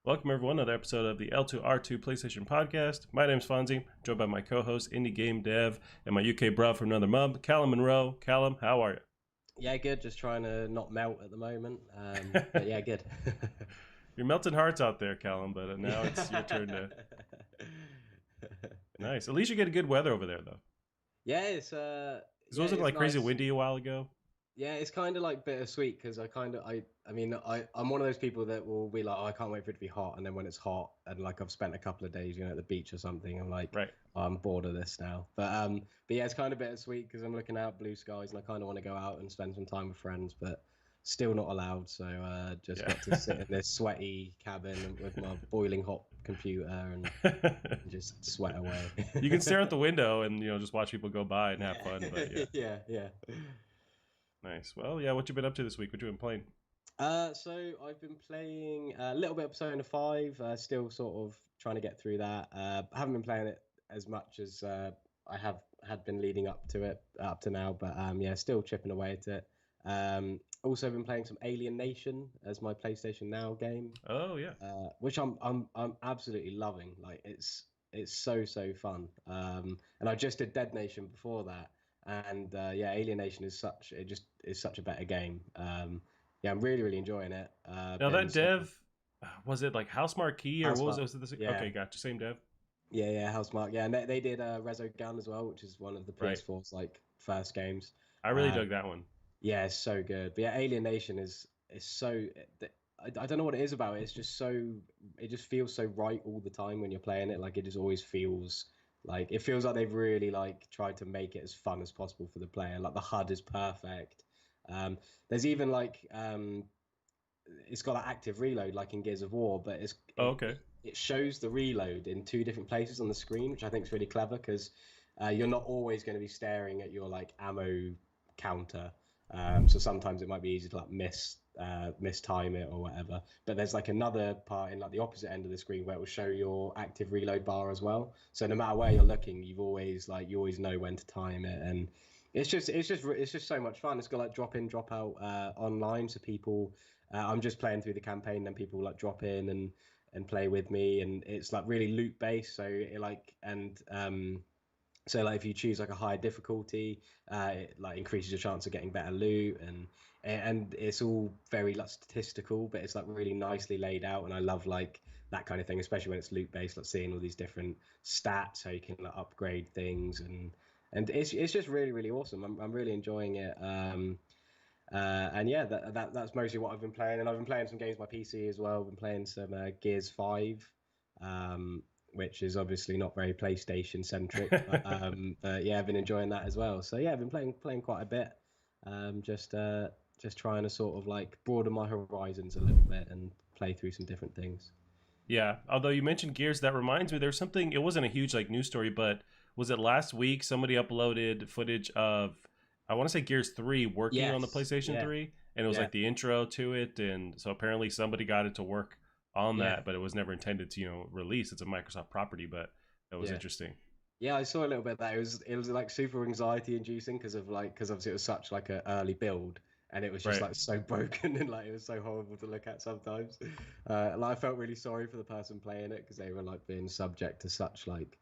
Welcome everyone to another episode of the L2R2 PlayStation Podcast. My name's Fonzie, joined by my co-host, indie game dev, and my UK bro from another mum, Callum Monroe. Callum, how are Yeah, good. Just trying to not melt at the moment. But you? yeah, good. You're melting hearts out there, Callum, but now it's your turn to... Nice. At least you get good weather over there, though. Yeah, Because wasn't it it's like crazy nice. windy a while ago? Yeah, it's kind of like bittersweet because I'm one of those people that will be like, oh, I can't wait for it to be hot, and then when it's hot and like I've spent a couple of days, at the beach or something, I'm like, Right. oh, I'm bored of this now. But yeah, it's kind of bittersweet because I'm looking out blue skies and I kind of want to go out and spend some time with friends, but still not allowed. So just Yeah. got to sit in this sweaty cabin with my boiling hot computer and just sweat away. You can stare out the window and just watch people go by and have Yeah, fun. But yeah, yeah, yeah. nice. Well, yeah. What you been up to this week? What you been playing? So I've been playing a little bit of Persona 5, still sort of trying to get through that. I haven't been playing it as much as I have had been leading up to it up to now, but yeah, still chipping away at it. Also been playing some Alien Nation as my PlayStation Now game, Oh yeah. which I'm absolutely loving. Like it's so fun. And I just did Dead Nation before that, and yeah, Alien Nation is such a better game. Yeah, I'm really enjoying it. Now Been that sort of dev, was it like House Marquee or what was it? Housemark. Was it this? Yeah, Okay, gotcha. Same dev. yeah, Housemark. Yeah, and they did Resogun as well, which is one of the Right. PS4's like first games. I really Uh, dug that one. yeah, it's so good. But yeah, Alien Nation is so. I don't know what it is about it. It's just so. It just feels so right all the time when you're playing it. Like it just always feels like it feels like they've really like tried to make it as fun as possible for the player. Like the HUD is perfect. There's even like it's got an active reload like in Gears of War, but Oh, okay. it shows the reload in two different places on the screen, which I think is really clever because you're not always going to be staring at your like ammo counter. So sometimes it might be easy to like mistime it or whatever. But there's like another part in like the opposite end of the screen where it will show your active reload bar as well. So no matter where you're looking, you always know when to time it, and it's just so much fun. It's got like drop in, drop out online, so people. I'm just playing through the campaign, then people like drop in and play with me, and it's like really loot based. So it like and so like if you choose like a higher difficulty, it like increases your chance of getting better loot, and it's all very like statistical, but it's like really nicely laid out, and I love like that kind of thing, especially when it's loot based, like seeing all these different stats, how you can like upgrade things, and it's just really awesome. I'm really enjoying it. And yeah, that's mostly what I've been playing, and I've been playing some games on my PC as well. I've been playing some Gears 5, um, which is obviously not very PlayStation centric, but yeah, I've been enjoying that as well. So yeah, I've been playing quite a bit, um, just uh, just trying to sort of like broaden my horizons a little bit and play through some different things. Yeah. Although you mentioned Gears, that reminds me, there's something. It wasn't a huge like news story, but was it last week? Somebody uploaded footage of, I want to say Gears 3 working on the Yes, PlayStation yeah, 3, and it was yeah, like the intro to it, and so apparently somebody got it to work on yeah, that, but it was never intended to release. It's a Microsoft property, but that was yeah. interesting. Yeah, I saw a little bit of that. It was like super anxiety inducing because obviously it was such like an early build, and it was just Right. like so broken and like it was so horrible to look at sometimes. Like I felt really sorry for the person playing it because they were like being subject to such like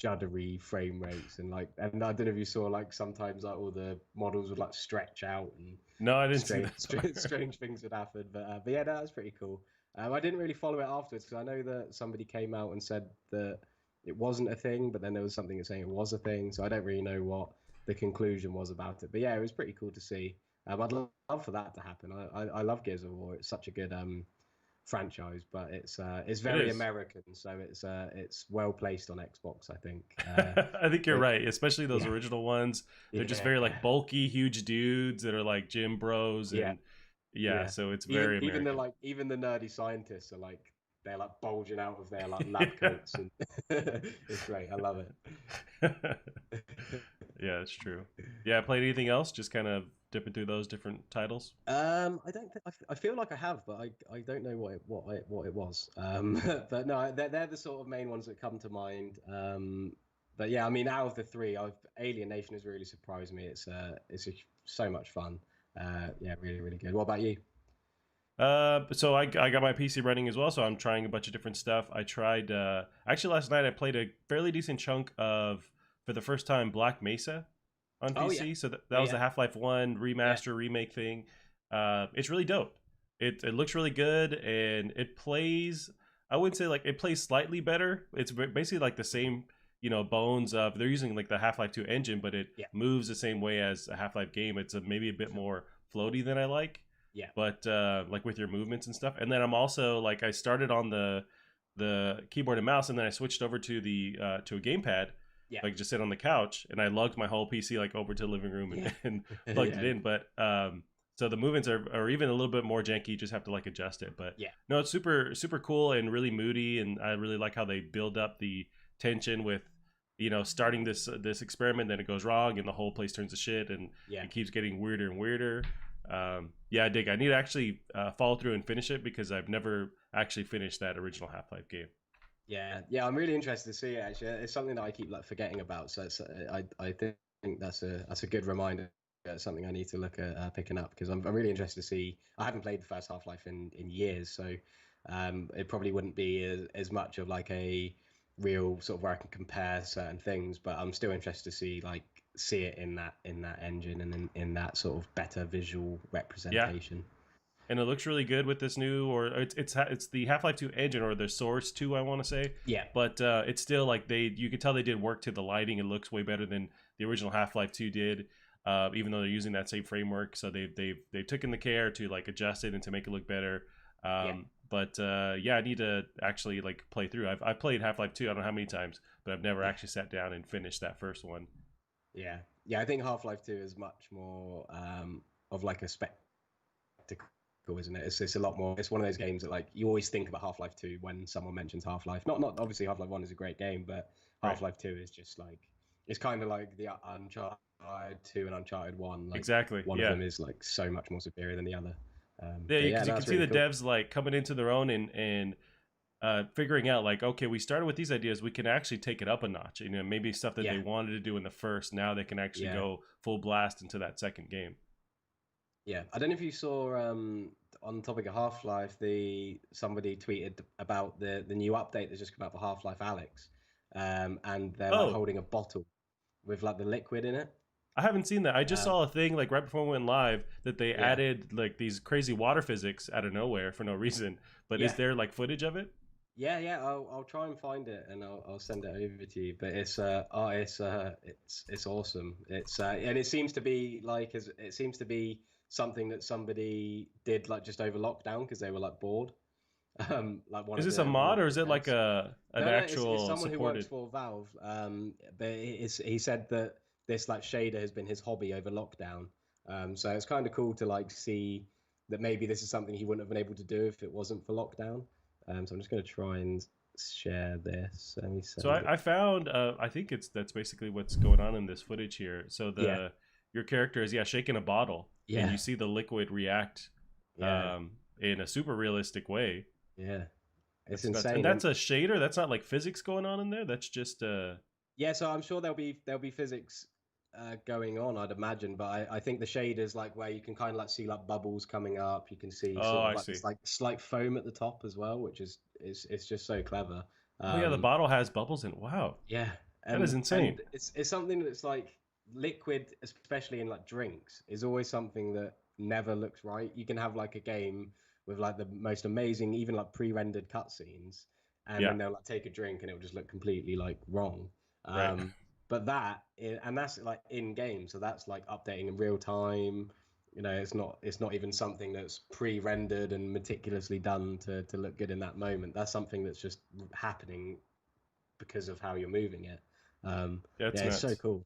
juddery frame rates, and I don't know if you saw like sometimes like all the models would like stretch out and No, I didn't see that part. strange things would happen. But yeah, that was pretty cool. I didn't really follow it afterwards because I know that somebody came out and said that it wasn't a thing, but then there was something saying it was a thing. So I don't really know what the conclusion was about it. But yeah, it was pretty cool to see. I'd love for that to happen. I love Gears of War. It's such a good franchise, but it's It very is. American, so it's well placed on Xbox, I think. I think you're It, right, especially those yeah, original ones. They're just yeah, very like bulky, huge dudes that are like gym bros, yeah, and yeah, yeah. so it's Even very even the American. like even the nerdy scientists are like they're like bulging out of their like lab coats, and it's great. I love it. Yeah, it's true. Yeah, I played anything else? Just kind of dipping through those different titles. I don't think I feel like I have, but I don't know what it was. But no, they're the sort of main ones that come to mind. But yeah, I mean, out of the three, Alien Nation has really surprised me. So much fun. Yeah, really good. What about you? So I got my PC running as well, so I'm trying a bunch of different stuff. I tried actually last night I played a fairly decent chunk of for the first time Black Mesa on Oh yeah, PC. So that yeah, was the yeah, Half-Life 1 yeah. remaster remake thing. It's really dope. It looks really good and it plays I wouldn't say like it plays slightly better. It's basically like the same, bones of they're using like the Half-Life 2 engine, but it Yeah, moves the same way as a Half-Life game. It's maybe a bit more floaty than I like, yeah, but like with your movements and stuff. And then I'm also like I started on the keyboard and mouse, and then I switched over to the to a gamepad, yeah, like just sit on the couch, and I lugged my whole PC like over to the living room yeah, and plugged it yeah, in. But so the movements are even a little bit more janky. You just have to like adjust it. But yeah, no, it's super cool and really moody, and I really like how they build up the tension with starting this experiment, then it goes wrong and the whole place turns to shit, and yeah. it keeps getting weirder and weirder. Yeah, I dig. I need to actually follow through and finish it because I've never actually finished that original Half-Life game. Yeah, yeah, I'm really interested to see it. Actually, it's something that I keep like forgetting about. So I think that's a good reminder. It's something I need to look at picking up because I'm really interested to see. I haven't played the first Half Life in years, so it probably wouldn't be as much of like a real sort of where I can compare certain things. But I'm still interested to see it in that engine and in that sort of better visual Yeah, representation. and it looks really good with this new, or it's the Half-Life 2 engine or the Source 2, I want to say, Yeah, but it's still like you could tell they did work to the lighting. It looks way better than the original Half-Life 2 did. Even though they're using that same framework, so they've taken the care to like adjust it and to make it look better. yeah. But yeah, I need to actually like play through. I've played Half-Life 2. I don't know how many times, but I've never Yeah. actually sat down and finished that first one. Yeah, yeah. I think Half-Life 2 is much more of like a spectacle, isn't it? It's a lot more. It's one of those games that like you always think about Half-Life 2 when someone mentions Half-Life. Not obviously Half-Life 1 is a great game, but Right. Half-Life 2 is just like it's kind of like the Uncharted 2 and Uncharted 1. Like Exactly. one of Yeah. them is like so much more superior than the other. Yeah, But yeah, because you can that's see really the cool. devs like coming into their own and figuring out like, okay, we started with these ideas, we can actually take it up a notch. Maybe stuff that they Yeah, wanted to do in the first, now they can actually yeah. go full blast into that second game. Yeah, I don't know if you saw on the topic of Half-Life, the somebody tweeted about the new update that's just come out for Half-Life Alex, and they're like Oh, holding a bottle with like the liquid in it. I haven't seen that. I just Um, saw a thing like right before we went live that they yeah, added like these crazy water physics out of nowhere for no reason. But is yeah, there like footage of it? yeah. I'll try and find it and I'll send it over to you. But it's awesome. It's and it seems to be it seems to be something that somebody did like just over lockdown because they were like bored. Like Is this a mod one or of is the it like devs. a an No, it's actual someone who works supported? for Valve. But he said that this like shader has been his hobby over lockdown. So it's kind of cool to like see that maybe this is something he wouldn't have been able to do if it wasn't for lockdown. So I'm just going to try and share this. Let me So send it. I found I think that's basically what's going on in this footage here. So Yeah, the your character is shaking a bottle, and you yeah, see the liquid react yeah, in a super realistic way. yeah. It's That's nuts, and insane. that's a shader. That's not like physics going on in there. That's just Yeah, so I'm sure there'll be physics going on, I'd imagine, but I think the shaders like where you can kind of like see like bubbles coming up. You can see oh, sort of I like see. this like slight foam at the top as well, which is it's just so clever. Oh yeah, the Um, bottle has bubbles in it. Wow, yeah, that is and insane. it's something that's like liquid, especially in like drinks, is always something that never looks right. You can have like a game with like the most amazing, even like pre-rendered cutscenes, and Yeah, then they'll like take a drink and it'll just look completely like wrong. right. But and that's like in game, so that's like updating in real time. It's not even something that's pre-rendered and meticulously done to look good in that moment. That's something that's just happening because of how you're moving it. That's Yeah, it's so nuts. cool.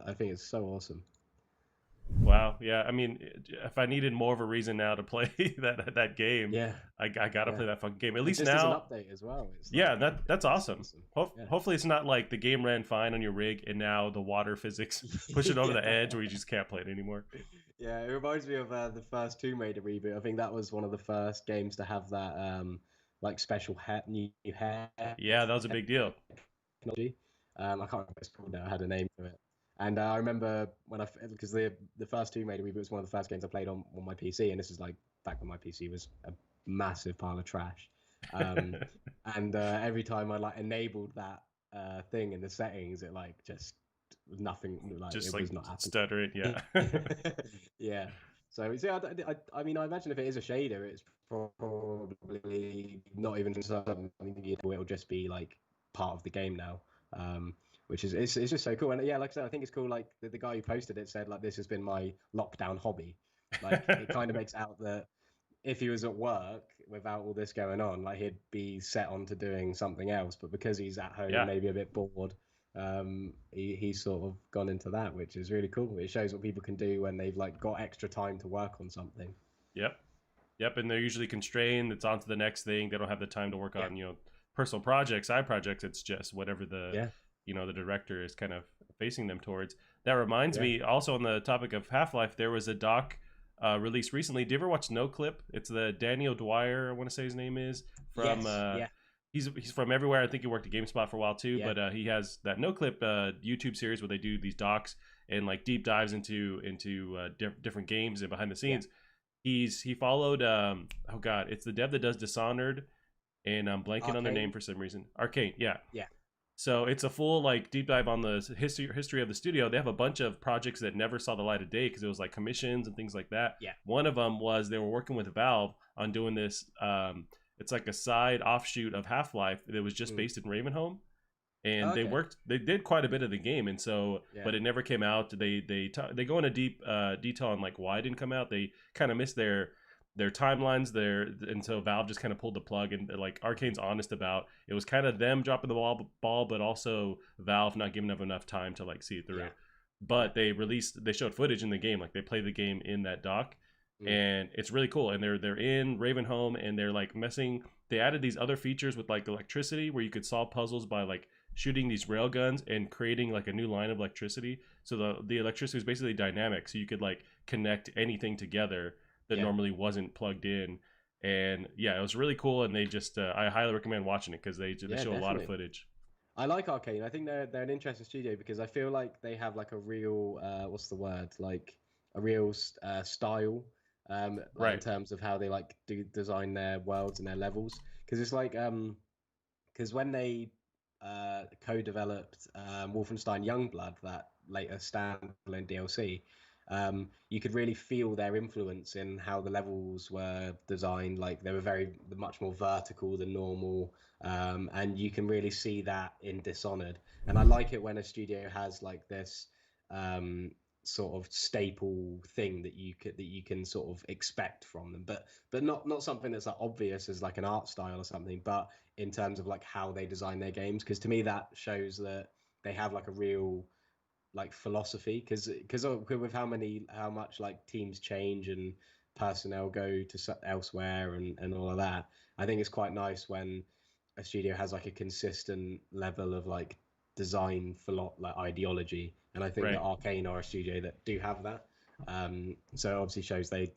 I think it's so awesome. Wow. Yeah. I mean, if I needed more of a reason now to play that game, Yeah, I gotta yeah. play that fucking game. At And least just as an now. update as well, it's Yeah, like that's it's awesome. awesome. Yeah, Hopefully, it's not like the game ran fine on your rig and now the water physics push it over the yeah, edge where you just can't play it anymore. yeah. It reminds me of the first Tomb Raider reboot. I think that was one of the first games to have that like special new hair Yeah, that was a big deal. technology. I can't remember what it's called now. I had a name for it. And I remember when because the first Tomb Raider reboot was one of the first games I played on my PC, and this is like back when my PC was a massive pile of trash. Um, and every time I like enabled that thing in the settings, it like just nothing, like Just it like was not stuttering, happening. yeah. Yeah. So see, I mean, I imagine if it is a shader, it's probably not even something, it'll just be like part of the game now. Um, which is it's just so cool. And yeah, like I said, I think it's cool. Like the guy who posted it said, like, this has been my lockdown hobby. Like it kind of makes out that if he was at work without all this going on, like he'd be set on to doing something else. But because he's at home, Yeah. maybe a bit bored, he's sort of gone into that, which is really cool. It shows what people can do when they've like got extra time to work on something. Yep. Yep. And they're usually constrained. It's on to the next thing. They don't have the time to work Yeah, on, personal projects, side projects. It's just whatever yeah, the director is kind of facing them towards. That reminds yeah. me, also on the topic of Half Life, there was a doc released recently. Do you ever watch No Clip? It's the Daniel Dwyer, I want to say his name is, from Yes, yeah, he's from everywhere. I think he worked at GameSpot for a while too, yeah. but he has that No Clip YouTube series where they do these docs and like deep dives into different games and behind the Yeah. scenes. He followed oh god, it's the dev that does Dishonored, and I'm blanking on their name Arcane. for some reason. Arcane, yeah. Yeah. So it's a full like deep dive on the history of the studio. They have a bunch of projects that never saw the light of day because it was like commissions and things like that. Yeah. One of them was they were working with Valve on doing this. It's like a side offshoot of Half Life that was just Mm. based in Ravenholm, and Okay. they did quite a bit of the game, and so Yeah. but it never came out. They go into deep detail on like why it didn't come out. They kind of missed their timelines there, and so Valve just kind of pulled the plug. And like Arcane's honest about it was kind of them dropping the ball, but also Valve not giving them enough time to like see it through. Yeah. Yeah. But they showed footage in the game, like they played the game in that doc, Mm. and it's really cool. And they're in Ravenholm, and they're like messing. They added these other features with like electricity, where you could solve puzzles by like shooting these rail guns and creating like a new line of electricity. So the electricity was basically dynamic, so you could like connect anything together that Yeah. normally wasn't plugged in. And yeah, it was really cool. And they just I highly recommend watching it because they Yeah, show a lot of definitely. footage. I like Arcane. I think they're an interesting studio because I feel like they have like a real what's the word, like a real style, like in Right. terms of how they like do design their worlds and their levels. Because it's like because when they co-developed Wolfenstein Youngblood, that later standalone DLC, you could really feel their influence in how the levels were designed. Like they were very much more vertical than normal, and you can really see that in Dishonored. And I like it when a studio has like this sort of staple thing that you can sort of expect from them, but not something that's like obvious as like an art style or something, but in terms of like how they design their games. Because to me that shows that they have like a real like philosophy, because with how much like teams change and personnel go to elsewhere and all of that. I think it's quite nice when a studio has like a consistent level of like design for like ideology, and I think that Right. Arcane are a studio that do have that. So it obviously shows they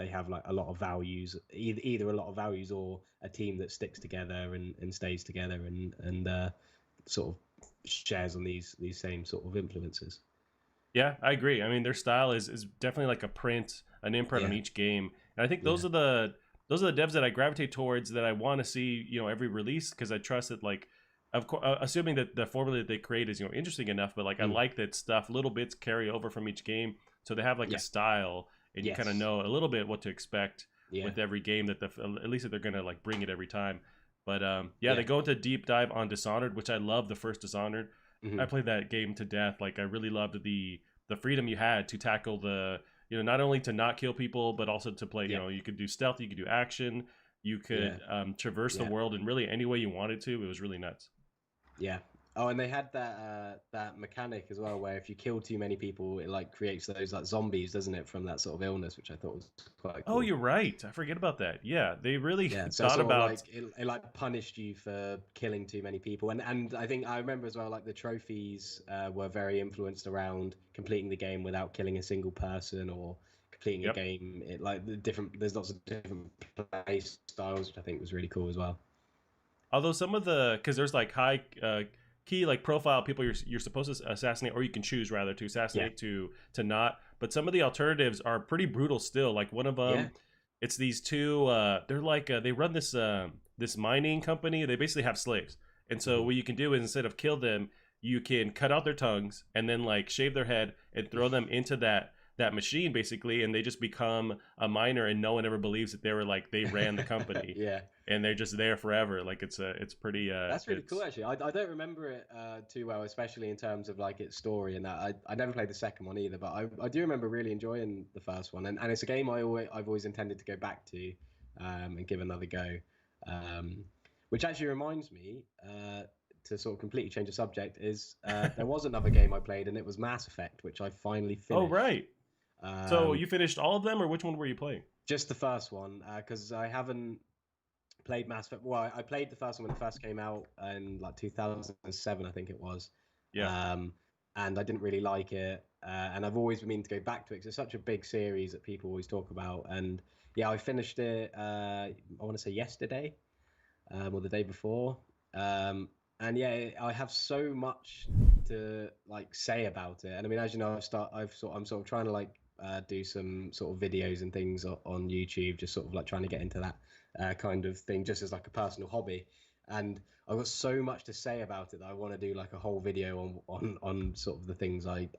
have like a lot of values, either a lot of values or a team that sticks together and stays together and sort of shares on these same sort of influences. Yeah, I agree. I mean, their style is definitely like a print, an imprint on Yeah, each game, and I think yeah, those are the devs that I gravitate towards, that I want to see, every release, because I trust that, like, of course, assuming that the formula that they create is interesting enough, but like I mm, like that stuff, little bits carry over from each game, so they have like a yeah, style, and you kind of yes, know a little bit what to expect yeah, with every game, that at least that they're gonna like bring it every time. But yeah, they yeah, go into deep dive on Dishonored, which I love. The first Dishonored, I mm-hmm, played that game to death. Like I really loved the freedom you had to tackle not only to not kill people, but also to play. yeah, You could do stealth, you could do action, you yeah, could traverse the yeah. world in really any way you wanted to. It was really nuts. Yeah. Oh, and they had that mechanic as well, where if you kill too many people, it like creates those like zombies, doesn't it, from that sort of illness, which I thought was quite Oh, cool. you're right. I forget about that. Yeah, they really Yeah, so thought sort of about. like it like punished you for killing too many people, and I think I remember as well like the trophies were very influenced around completing the game without killing a single person or completing a Yep. game. It like the different there's lots of different play styles, which I think was really cool as well. Although some of the, because there's like high key like profile people you're supposed to assassinate, or you can choose rather to Yeah. assassinate to not. But some of the alternatives are pretty brutal still. Like one of Yeah. them, it's these two. They're like they run this this mining company. They basically have slaves, and so Hmm. what you can do is instead of kill them, you can cut out their tongues and then like shave their head and throw them into that machine basically, and they just become a miner, and no one ever believes that they were like they ran the company, Yeah. and they're just there forever. Like it's pretty That's really cool, it's actually. I don't remember it too well, especially in terms of like its story and that. I never played the second one either, but I do remember really enjoying the first one, and it's a game I've always intended to go back to, and give another go. Um, which actually reminds me, to sort of completely change the subject, is there was another game I played, and it was Mass Effect, which I finally oh finished. right. So Um, you finished all of them, or which one were you playing? just the first one, because I haven't played Mass Effect. Well, I played the first one when it first came out in like 2007, I think it was. Yeah. Um, and I didn't really like it. And I've always been meaning to go back to it because it's such a big series that people always talk about. And yeah, I finished it, I want to say yesterday, or the day before. Um, and yeah, I have so much to like say about it. And I mean, as you know, I'm sort of trying to like do some sort of videos and things on YouTube, just sort of like trying to get into that kind of thing, just as like a personal hobby. And I've got so much to say about it that I want to do like a whole video on sort of the things I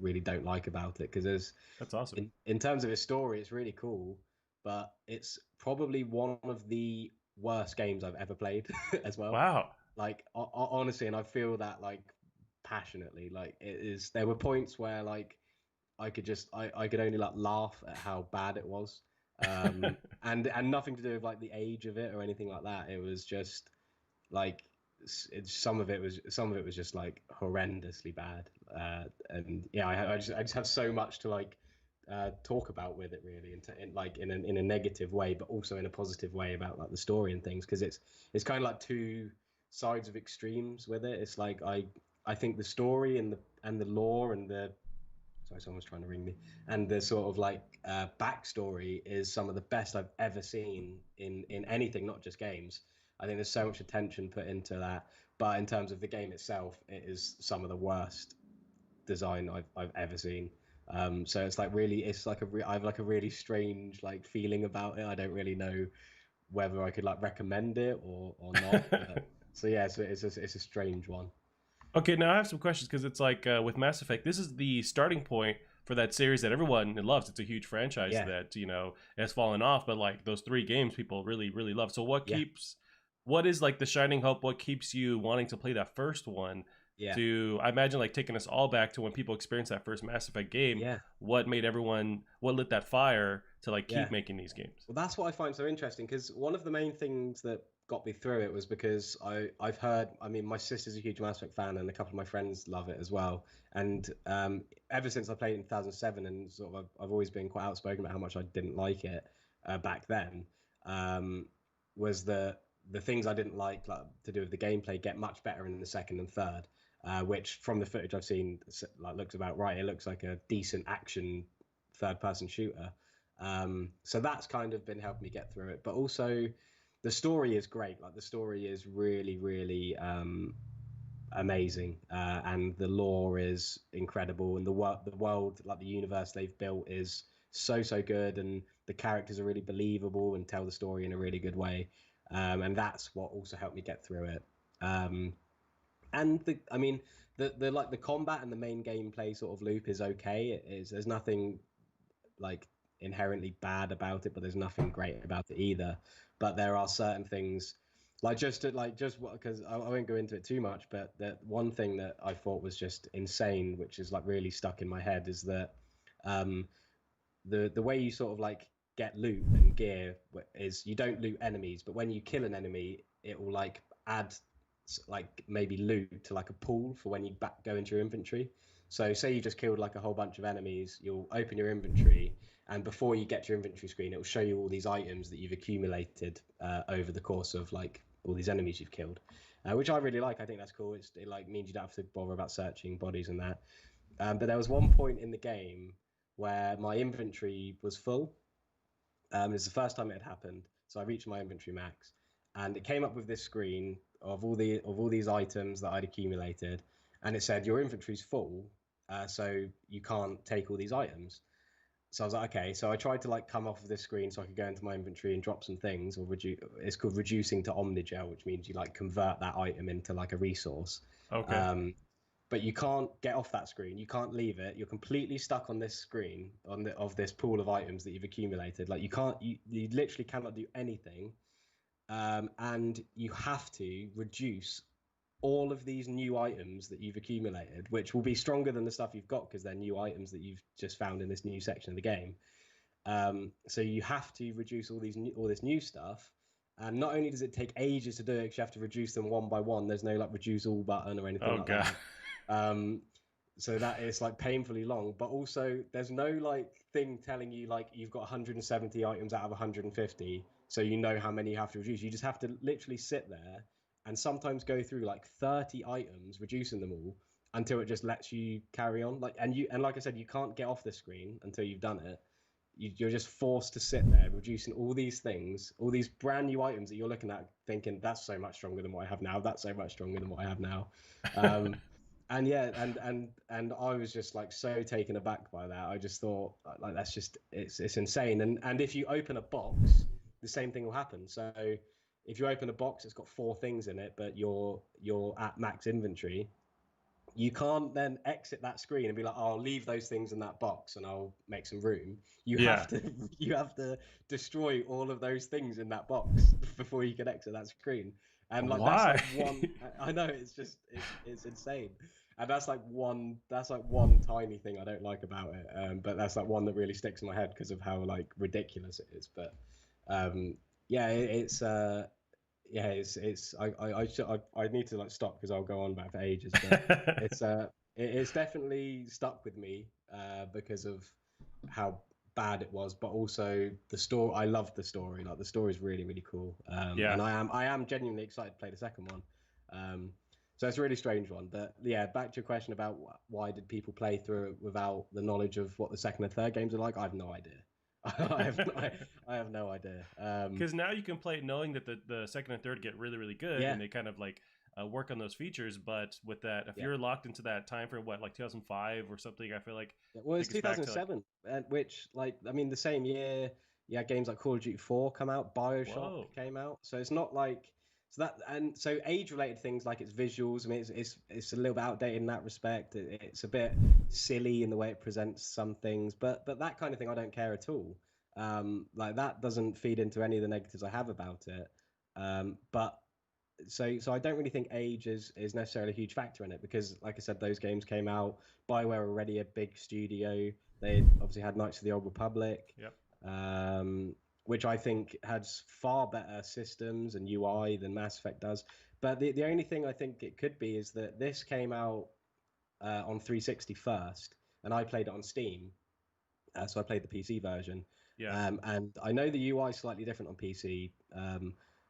really don't like about it, because there's That's awesome. in terms of its story, it's really cool, but it's probably one of the worst games I've ever played as well. Wow. Like honestly, and I feel that like passionately. Like it is. There were points where like I could only like laugh at how bad it was, and nothing to do with like the age of it or anything like that. It was just like some of it was just like horrendously bad, and yeah, I just have so much to like talk about with it really, in like in a negative way, but also in a positive way about like the story and things, because it's kind of like two sides of extremes with it. It's like I think the story and the lore and the sorry, someone's trying to ring me. And the sort of like backstory is some of the best I've ever seen in anything, not just games. I think there's so much attention put into that, but in terms of the game itself, it is some of the worst design I've ever seen. So it's like really, it's like I have like a really strange like feeling about it. I don't really know whether I could like recommend it or not. But so yeah, so it's a strange one. Okay, now I have some questions because it's like with Mass Effect, this is the starting point for that series that everyone loves. It's a huge franchise Yeah, that has fallen off, but like those three games, people really really love. So yeah, what is like the shining hope? What keeps you wanting to play that first one? yeah, To I imagine like taking us all back to when people experienced that first Mass Effect game. yeah, What made everyone? What lit that fire to like yeah. keep making these games? Well, that's what I find so interesting, because one of the main things that got me through it was because I've heard. I mean, my sister's a huge Mass Effect fan, and a couple of my friends love it as well. And ever since I played it in 2007, and sort of I've always been quite outspoken about how much I didn't like it back then. Um, was the things I didn't like to do with the gameplay get much better in the second and third, which from the footage I've seen like looks about right. It looks like a decent action third person shooter. So that's kind of been helping me get through it. But also, the story is great. Like the story is really, really amazing, and the lore is incredible, and the world, like the universe they've built, is so good, and the characters are really believable and tell the story in a really good way. And that's what also helped me get through it. Um, and I mean, the like the combat and the main gameplay sort of loop is okay. It is there's nothing like inherently bad about it, but there's nothing great about it either. But there are certain things, like just because I won't go into it too much, but the one thing that I thought was just insane, which is like really stuck in my head, is that um, the way you sort of like get loot and gear is you don't loot enemies, but when you kill an enemy, it will like add like maybe loot to like a pool for when you go into your inventory. So say you just killed like a whole bunch of enemies, you'll open your inventory, and before you get to your inventory screen, it will show you all these items that you've accumulated over the course of like all these enemies you've killed, which I really like. I think that's cool. It like means you don't have to bother about searching bodies and that. But there was one point in the game where my inventory was full. It's the first time it had happened, so I reached my inventory max, and it came up with this screen of all these items that I'd accumulated, and it said your inventory's full, so you can't take all these items. So I was like, okay. So I tried to like come off of this screen so I could go into my inventory and drop some things, or reduce. It's called reducing to omnigel, which means you like convert that item into like a resource. Okay. Um, but you can't get off that screen. You can't leave it. You're completely stuck on this screen of this pool of items that you've accumulated. Like you literally cannot do anything, and you have to reduce all of these new items that you've accumulated, which will be stronger than the stuff you've got because they're new items that you've just found in this new section of the game. So you have to reduce all this new stuff, and not only does it take ages to do it, because you have to reduce them one by one. There's no like reduce all button or anything Oh like god. that. So that is like painfully long, but also there's no like thing telling you like you've got 170 items out of 150, so you know how many you have to reduce. You just have to literally sit there and sometimes go through like 30 items, reducing them all until it just lets you carry on. And like I said, you can't get off the screen until you've done it. You're just forced to sit there reducing all these things, all these brand new items that you're looking at, thinking that's so much stronger than what I have now. That's so much stronger than what I have now. Um, and yeah, and I was just like so taken aback by that. I just thought like that's just it's insane. And if you open a box, the same thing will happen. So if you open a box, it's got 4 things in it, but you're at max inventory. You can't then exit that screen and be like, oh, I'll leave those things in that box and I'll make some room. You Yeah. have to you have to destroy all of those things in that box before you can exit that screen. And like that's Why? like one. I know it's just it's insane, and that's like one tiny thing I don't like about it. But that's like one that really sticks in my head because of how like ridiculous it is. But um, yeah, it's I need to like stop because I'll go on about for ages, but it's it's definitely stuck with me because of how bad it was, but also the story. I love the story. Like the story is really really cool, Yeah. and I am genuinely excited to play the second one. Um, so it's a really strange one, but yeah, back to your question about why did people play through it without the knowledge of what the second and third games are like? I have no idea. I have no idea. Because now you can play it knowing that the second and third get really really good, Yeah, and they kind of like work on those features. But with that, if yeah. you're locked into that time frame, what like 2005 or something, I feel like Yeah, well, it's take us back to like 2007, which, like, I mean, the same year, yeah, games like Call of Duty 4 come out, Bioshock whoa. came out, so it's not like so that and so age-related things like its visuals. I mean, it's a little bit outdated in that respect. It's a bit silly in the way it presents some things, but that kind of thing I don't care at all. Like that doesn't feed into any of the negatives I have about it. But so I don't really think age is necessarily a huge factor in it because, like I said, those games came out. Bioware were already a big studio. They obviously had Knights of the Old Republic, Yep. um, which I think has far better systems and UI than Mass Effect does. But the only thing I think it could be is that this came out on 360 first, and I played it on Steam. So I played the PC version, Yeah. and I know the UI is slightly different on PC.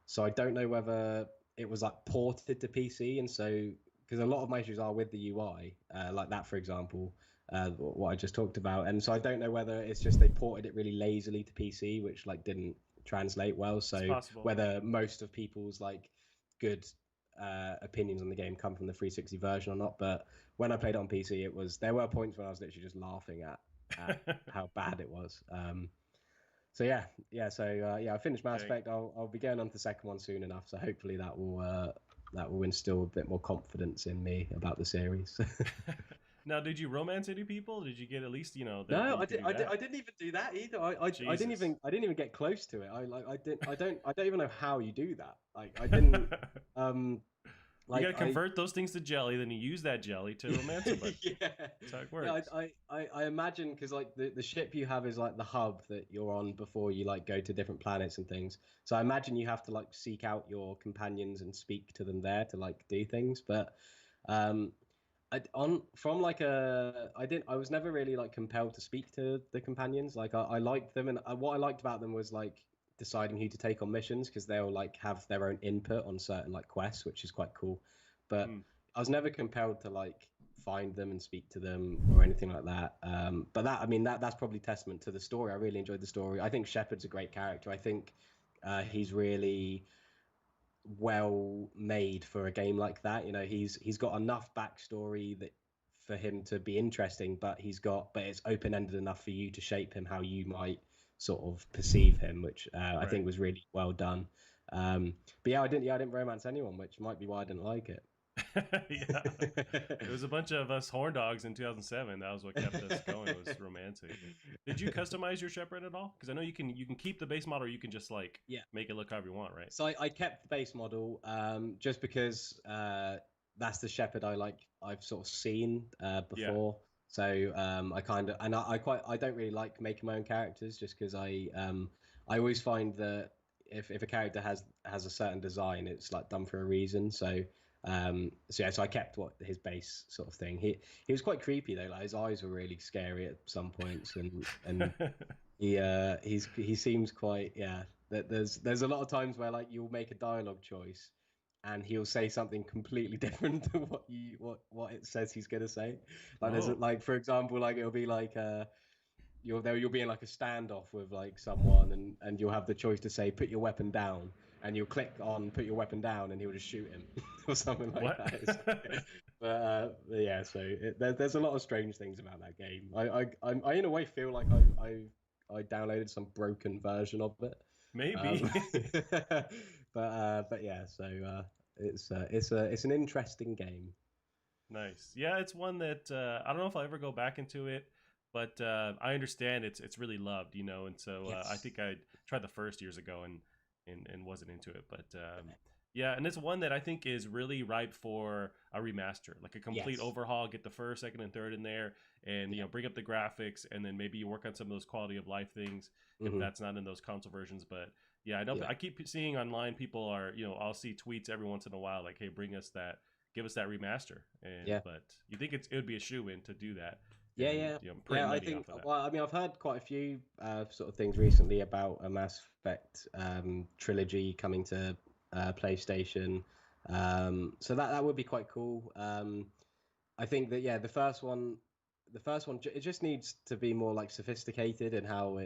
So I don't know whether it was like ported to PC, and so because a lot of my issues are with the UI, like that for example, what I just talked about, and so I don't know whether it's just they ported it really lazily to PC, which like didn't translate well. It's So possible. whether most of people's like good opinions on the game come from the 360 version or not, but when I played on PC, there were points when I was literally just laughing at how bad it was. So yeah. I finished Mass Dang. Effect. I'll be going on to the second one soon enough. So hopefully that will instill a bit more confidence in me about the series. Now, did you romance any people? Did you get at least that No, you could do I that? didn't even do that either. Jesus. I didn't even get close to it. I don't even know how you do that. Like I didn't um You got like to convert those things to jelly, then you use that jelly to romance somebody. yeah, That's how it yeah. works. I imagine because like the ship you have is like the hub that you're on before you like go to different planets and things. So I imagine you have to like seek out your companions and speak to them there to like do things. But um, on from like I was never really like compelled to speak to the companions. Like I liked them, and what I liked about them was like deciding who to take on missions because they'll like have their own input on certain like quests, which is quite cool. But Hmm. I was never compelled to like find them and speak to them or anything like that. But that I mean that's probably testament to the story. I really enjoyed the story. I think Shepard's a great character. I think he's really well made for a game like that. You know, he's got enough backstory that for him to be interesting, but it's open ended enough for you to shape him how you might sort of perceive him, which I Right. think was really well done. But yeah, I didn't romance anyone, which might be why I didn't like Yeah. It was it. a bunch of us horn dogs in 2007. That was what kept us going. Was romancing. Did you customize your Shepherd at all? Because I know you can keep the base model. Or you can just like Yeah. make it look however you want, right? So I kept the base model just because that's the Shepherd I've sort of seen Yeah. before. So I kind of and I don't really like making my own characters just because I always find that if a character has a certain design, it's like done for a reason. So I kept what his base sort of thing. He was quite creepy though. Like his eyes were really scary at some points, and he seems quite, yeah. There's a lot of times where like you'll make a dialogue choice, and he'll say something completely different to what it says he's gonna say. Like Oh, like for example, like it'll be like you'll be in like a standoff with like someone, and you'll have the choice to say put your weapon down, and you'll click on put your weapon down, and he'll just shoot him or something like what? that. But yeah, so there's a lot of strange things about that game. I in a way feel like I downloaded some broken version of it. Maybe. Um, but yeah, so it's an interesting game. Nice. Yeah, it's one that I don't know if I'll ever go back into it, but I understand it's really loved, and so I Yes. think I tried the first years ago and wasn't into it, but yeah, and it's one that I think is really ripe for a remaster, like a complete Yes. overhaul. Get the first, second, and third in there, and Yeah. bring up the graphics, and then maybe you work on some of those quality of life things if Hmm. that's not in those console versions. But yeah, I know Yeah. I keep seeing online people are I'll see tweets every once in a while like, hey, bring us that give us that remaster. And Yeah. but you think it would be a shoe in to do that Yeah, and yeah, print yeah. I money think. off of that. Well, I mean, I've heard quite a few sort of things recently about a Mass Effect trilogy coming to PlayStation. So that would be quite cool. I think that yeah, the first one, it just needs to be more like sophisticated in how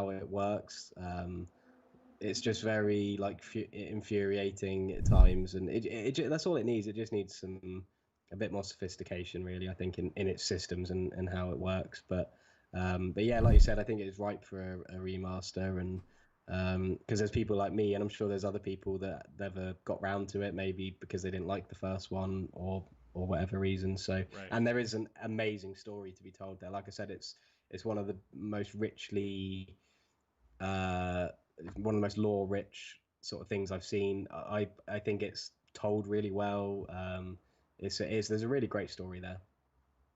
it works. It's just very like infuriating at times, and that's all it needs. It just needs a bit more sophistication, really. I think in its systems and how it works. But yeah, like you said, I think it's ripe for a remaster, and because there's people like me, and I'm sure there's other people that never got round to it, maybe because they didn't like the first one or whatever reason. So, Right. and there is an amazing story to be told there. Like I said, it's one of the most richly uh, one of the most lore rich sort of things I've seen. I think it's told really well. There's a really great story there.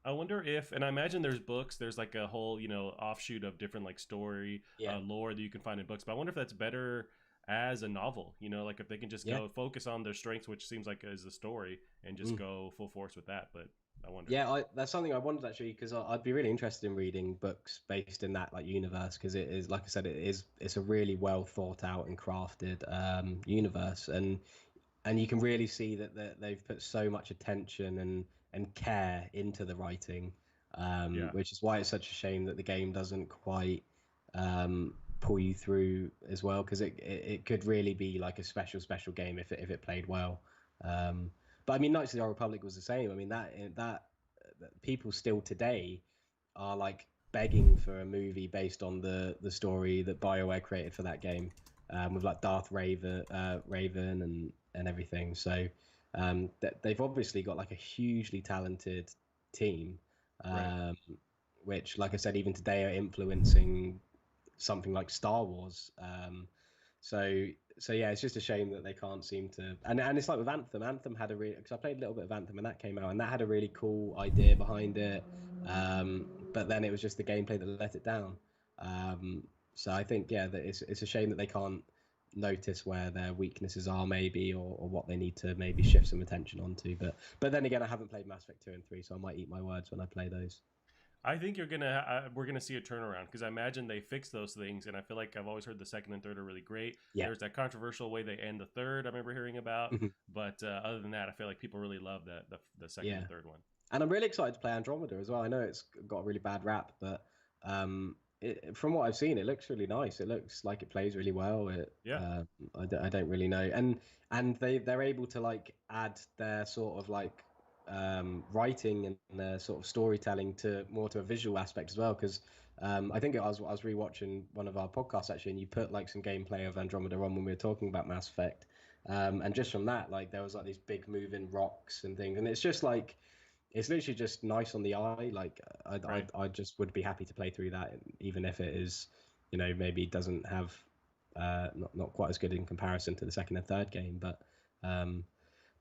I wonder if, and I imagine there's books, there's like a whole, offshoot of different like story Yeah, lore that you can find in books. But I wonder if that's better as a novel, like if they can just yeah, go focus on their strengths, which seems like is the story, and just mm. go full force with that. But I wonder. Yeah. That's something I wanted actually because I'd be really interested in reading books based in that like universe because it is like I said it's a really well thought out and crafted universe and you can really see that they've put so much attention and care into the writing, Yeah. which is why it's such a shame that the game doesn't quite pull you through as well because it could really be like a special game if it played well. Um, but I mean, Knights of the Old Republic was the same. I mean that people still today are like begging for a movie based on the story that BioWare created for that game, with like Raven and everything. So they've obviously got like a hugely talented team, Right. um, which, like I said, even today are influencing something like Star Wars. So so yeah, it's just a shame that they can't seem to. And it's like with Anthem. Anthem had a really because I played a little bit of Anthem and that came out and that had a really cool idea behind it. But then it was just the gameplay that let it down. So I think yeah, that it's a shame that they can't notice where their weaknesses are maybe or what they need to maybe shift some attention onto. But then again, I haven't played Mass Effect 2 and 3, so I might eat my words when I play those. I think we're gonna see a turnaround because I imagine they fix those things, and I feel like I've always heard the second and third are really great. Yeah. There's that controversial way they end the third I remember hearing about, but other than that, I feel like people really love the second Yeah. and third one. And I'm really excited to play Andromeda as well. I know it's got a really bad rap, but from what I've seen, it looks really nice. It looks like it plays really well. Yeah, I don't really know, and they're able to like add their sort of like writing and their sort of storytelling to more to a visual aspect as well. Because I think I was rewatching one of our podcasts actually, and you put like some gameplay of Andromeda on when we were talking about Mass Effect, and just from that, like there was like these big moving rocks and things, and it's just like it's literally just nice on the eye. Like right. I just would be happy to play through that, even if it is, you know, maybe doesn't have not quite as good in comparison to the second and third game. Um,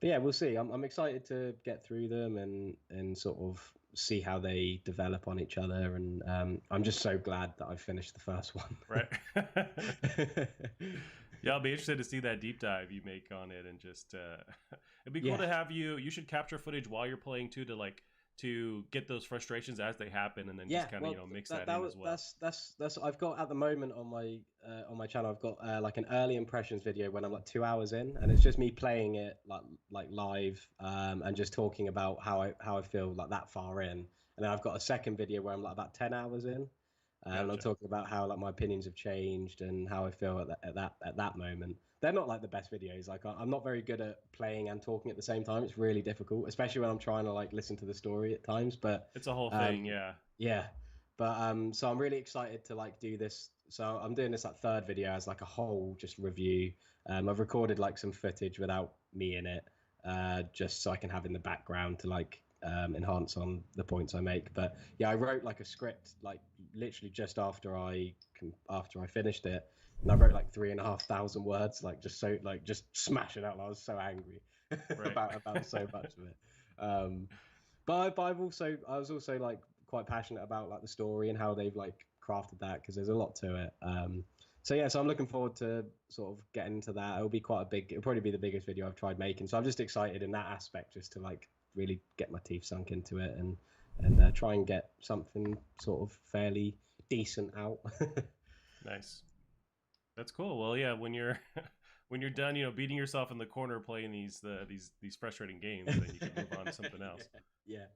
but yeah, we'll see. I'm excited to get through them and sort of see how they develop on each other. And I'm just so glad that I finished the first one. Right. Yeah, I'll be interested to see that deep dive you make on it, and just it'd be cool Yeah. to have you. You should capture footage while you're playing too, to like to get those frustrations as they happen, and then just Yeah, kind of well, mix that that that in was as well. that's I've got at the moment on my channel. I've got like an early impressions video when I'm like 2 hours in, and it's just me playing it like live, and just talking about how I feel like that far in. And then I've got a second video where I'm like about 10 hours in, and I'm Gotcha. talking about how like my opinions have changed and how I feel at that moment. They're not like the best videos. Like I'm not very good at playing and talking at the same time. It's really difficult, especially when I'm trying to like listen to the story at times. But It's a whole thing, um, yeah. yeah, but so I'm really excited to like do this. So I'm doing this like third video as like a whole just review. I've recorded like some footage without me in it, just so I can have in the background to like enhance on the points I make. But yeah, I wrote like a script like literally just after I finished it, and I wrote like 3,500 words, like just so like just smashing out. I was so angry Right. about so much of it. Um, but I was also like quite passionate about like the story and how they've like crafted that because there's a lot to it. So yeah, so I'm looking forward to sort of getting into that. It'll be quite a big. It'll probably be the biggest video I've tried making. So I'm just excited in that aspect, just to like really get my teeth sunk into it and try and get something sort of fairly decent out. Nice. That's cool. Well, yeah, when you're when you're done, beating yourself in the corner playing these frustrating games, then you can move on to something else. Yeah.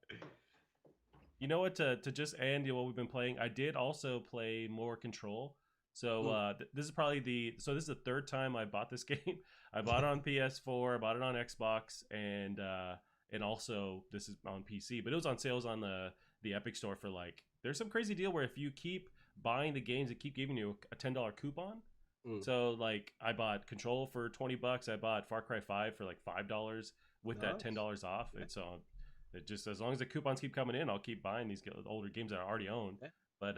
You know what? To just end what we've been playing, I did also play more Control. So Mm. this is probably this is the third time I bought this game. I bought it on PS4, I bought it on Xbox, and also this is on PC. But it was on sales on the Epic Store for like there's some crazy deal where if you keep buying the games, it keep giving you a $10 coupon. Mm. So like I bought Control for $20. I bought Far Cry 5 for like $5 with that Nice. $10 off. Yeah. And so it just as long as the coupons keep coming in, I'll keep buying these older games that I already own. Yeah. But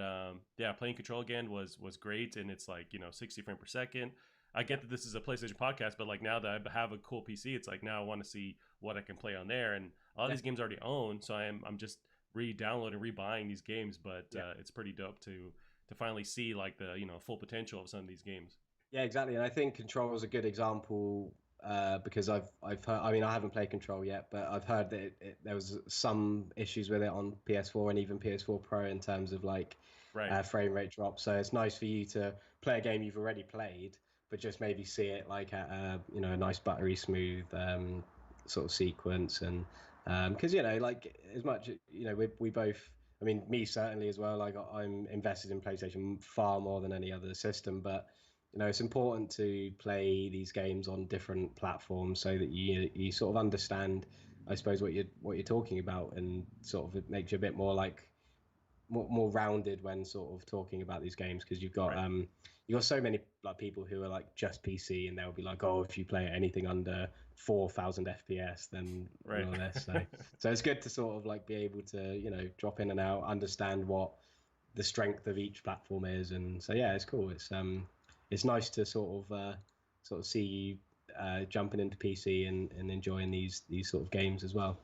yeah, playing Control again was great, and it's like 60 frames per second. I Yeah. get that this is a PlayStation podcast, but like now that I have a cool PC, it's like now I want to see what I can play on there, and a lot of Yeah. these games I already own, so I'm just re-downloading, re-buying these games. But Yeah. it's pretty dope to finally see like the full potential of some of these games. Yeah, exactly. And I think Control is a good example because I've heard. I mean, I haven't played Control yet, but I've heard that there was some issues with it on PS4 and even PS4 Pro in terms of like Right. frame rate drop. So it's nice for you to play a game you've already played, but just maybe see it like at a nice buttery smooth sort of sequence. And because like as much we both. I mean, me certainly as well. Like I'm invested in PlayStation far more than any other system, but it's important to play these games on different platforms so that you sort of understand, I suppose, what you're talking about, and sort of it makes you a bit more like more rounded when sort of talking about these games because Right. you've got so many like people who are like just PC and they'll be like, oh, if you play anything under 4,000 FPS, then Right. all this. So it's good to sort of like be able to drop in and out, understand what the strength of each platform is, and so yeah, it's cool. It's nice to sort of see you jumping into PC and enjoying these sort of games as well.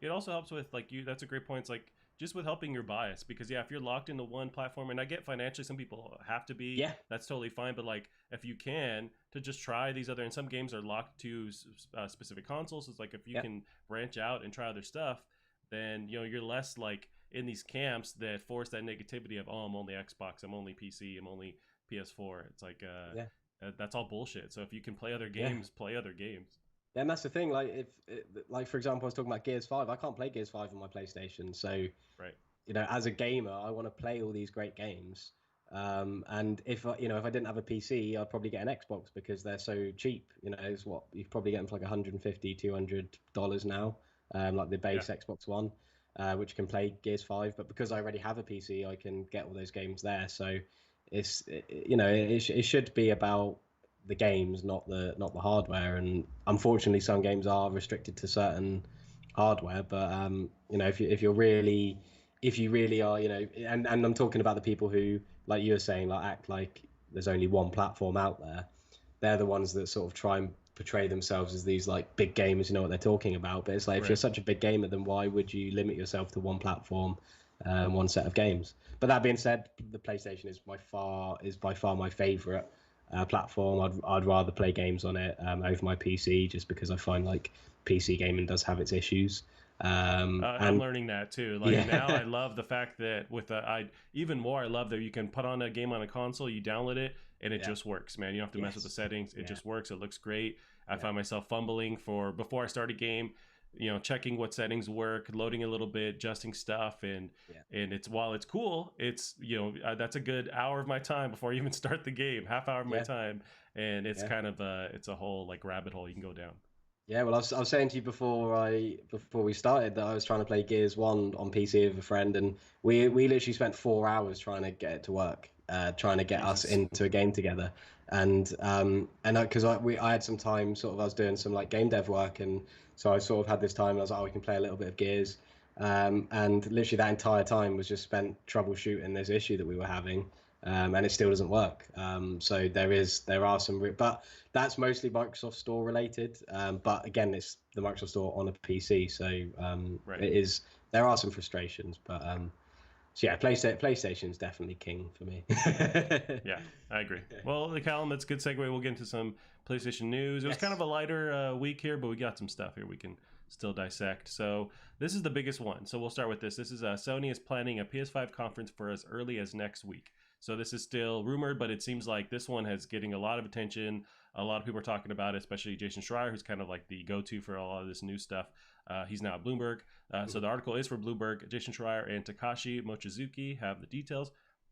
It also helps with like you. That's a great point. It's like just with helping your bias because yeah, if you're locked into one platform, and I get financially some people have to be, Yeah, that's totally fine. But like if you can to just try these other, and some games are locked to specific consoles. It's like if you yeah, can branch out and try other stuff, then you're less like in these camps that force that negativity of, oh, I'm only Xbox, I'm only PC, I'm only PS4. It's like yeah, that's all bullshit. So if you can play other yeah. games, play other games. And that's the thing. Like, like for example, I was talking about Gears 5. I can't play Gears 5 on my PlayStation, so Right. as a gamer, I want to play all these great games. And if I didn't have a PC, I'd probably get an Xbox because they're so cheap. It's what you probably get them for like 150, $200 now, like the Yeah. base Xbox One, which can play Gears 5. But because I already have a PC, I can get all those games there. So it should be about the games, not the hardware. And unfortunately, some games are restricted to certain hardware. But if you really are, and I'm talking about the people who, like you were saying, like act like there's only one platform out there. They're the ones that sort of try and portray themselves as these like big gamers, what they're talking about. But it's like if you're Right. such a big gamer, then why would you limit yourself to one platform, one set of games? But that being said, the PlayStation is by far my favorite platform. I'd rather play games on it over my PC just because I find like PC gaming does have its issues. I'm And learning that too. Like now, I yeah, love the fact that with I even more, I love that you can put on a game on a console, you download it, and it yeah, just works, man. You don't have to mess with the yes, settings. It yeah, just works. It looks great. I yeah, find myself fumbling for before I start a game, checking what settings work, loading a little bit, adjusting stuff, yeah, and it's while it's cool, it's that's a good hour of my time before I even start the game, half hour of my yeah, time, and it's yeah. kind of it's a whole like rabbit hole you can go down. Yeah, well, I was saying to you before we started that I was trying to play Gears One on PC with a friend, and we literally spent 4 hours trying to get it to work, trying to get us Jesus. into a game together, and because I had some time, sort of I was doing some like game dev work, and so I sort of had this time, and I was like, oh, we can play a little bit of Gears, and literally that entire time was just spent troubleshooting this issue that we were having, and it still doesn't work. So there are some, but that's mostly Microsoft Store related. But again, it's the Microsoft Store on a PC, so Right. it is. There are some frustrations, but so yeah, PlayStation's definitely king for me. Yeah, I agree. Well, Callum, that's a good segue. We'll get into some PlayStation news. It was kind of Yes. a lighter week here, but we got some stuff here we can still dissect. So this is the biggest one. So we'll start with this. This is Sony is planning a PS5 conference for as early as next week. So this is still rumored, but it seems like this one has getting a lot of attention. A lot of people are talking about it, especially Jason Schreier, who's kind of like the go-to for a lot of this new stuff. He's now at Bloomberg. So the article is for Bloomberg. Jason Schreier and Takashi Mochizuki have the details.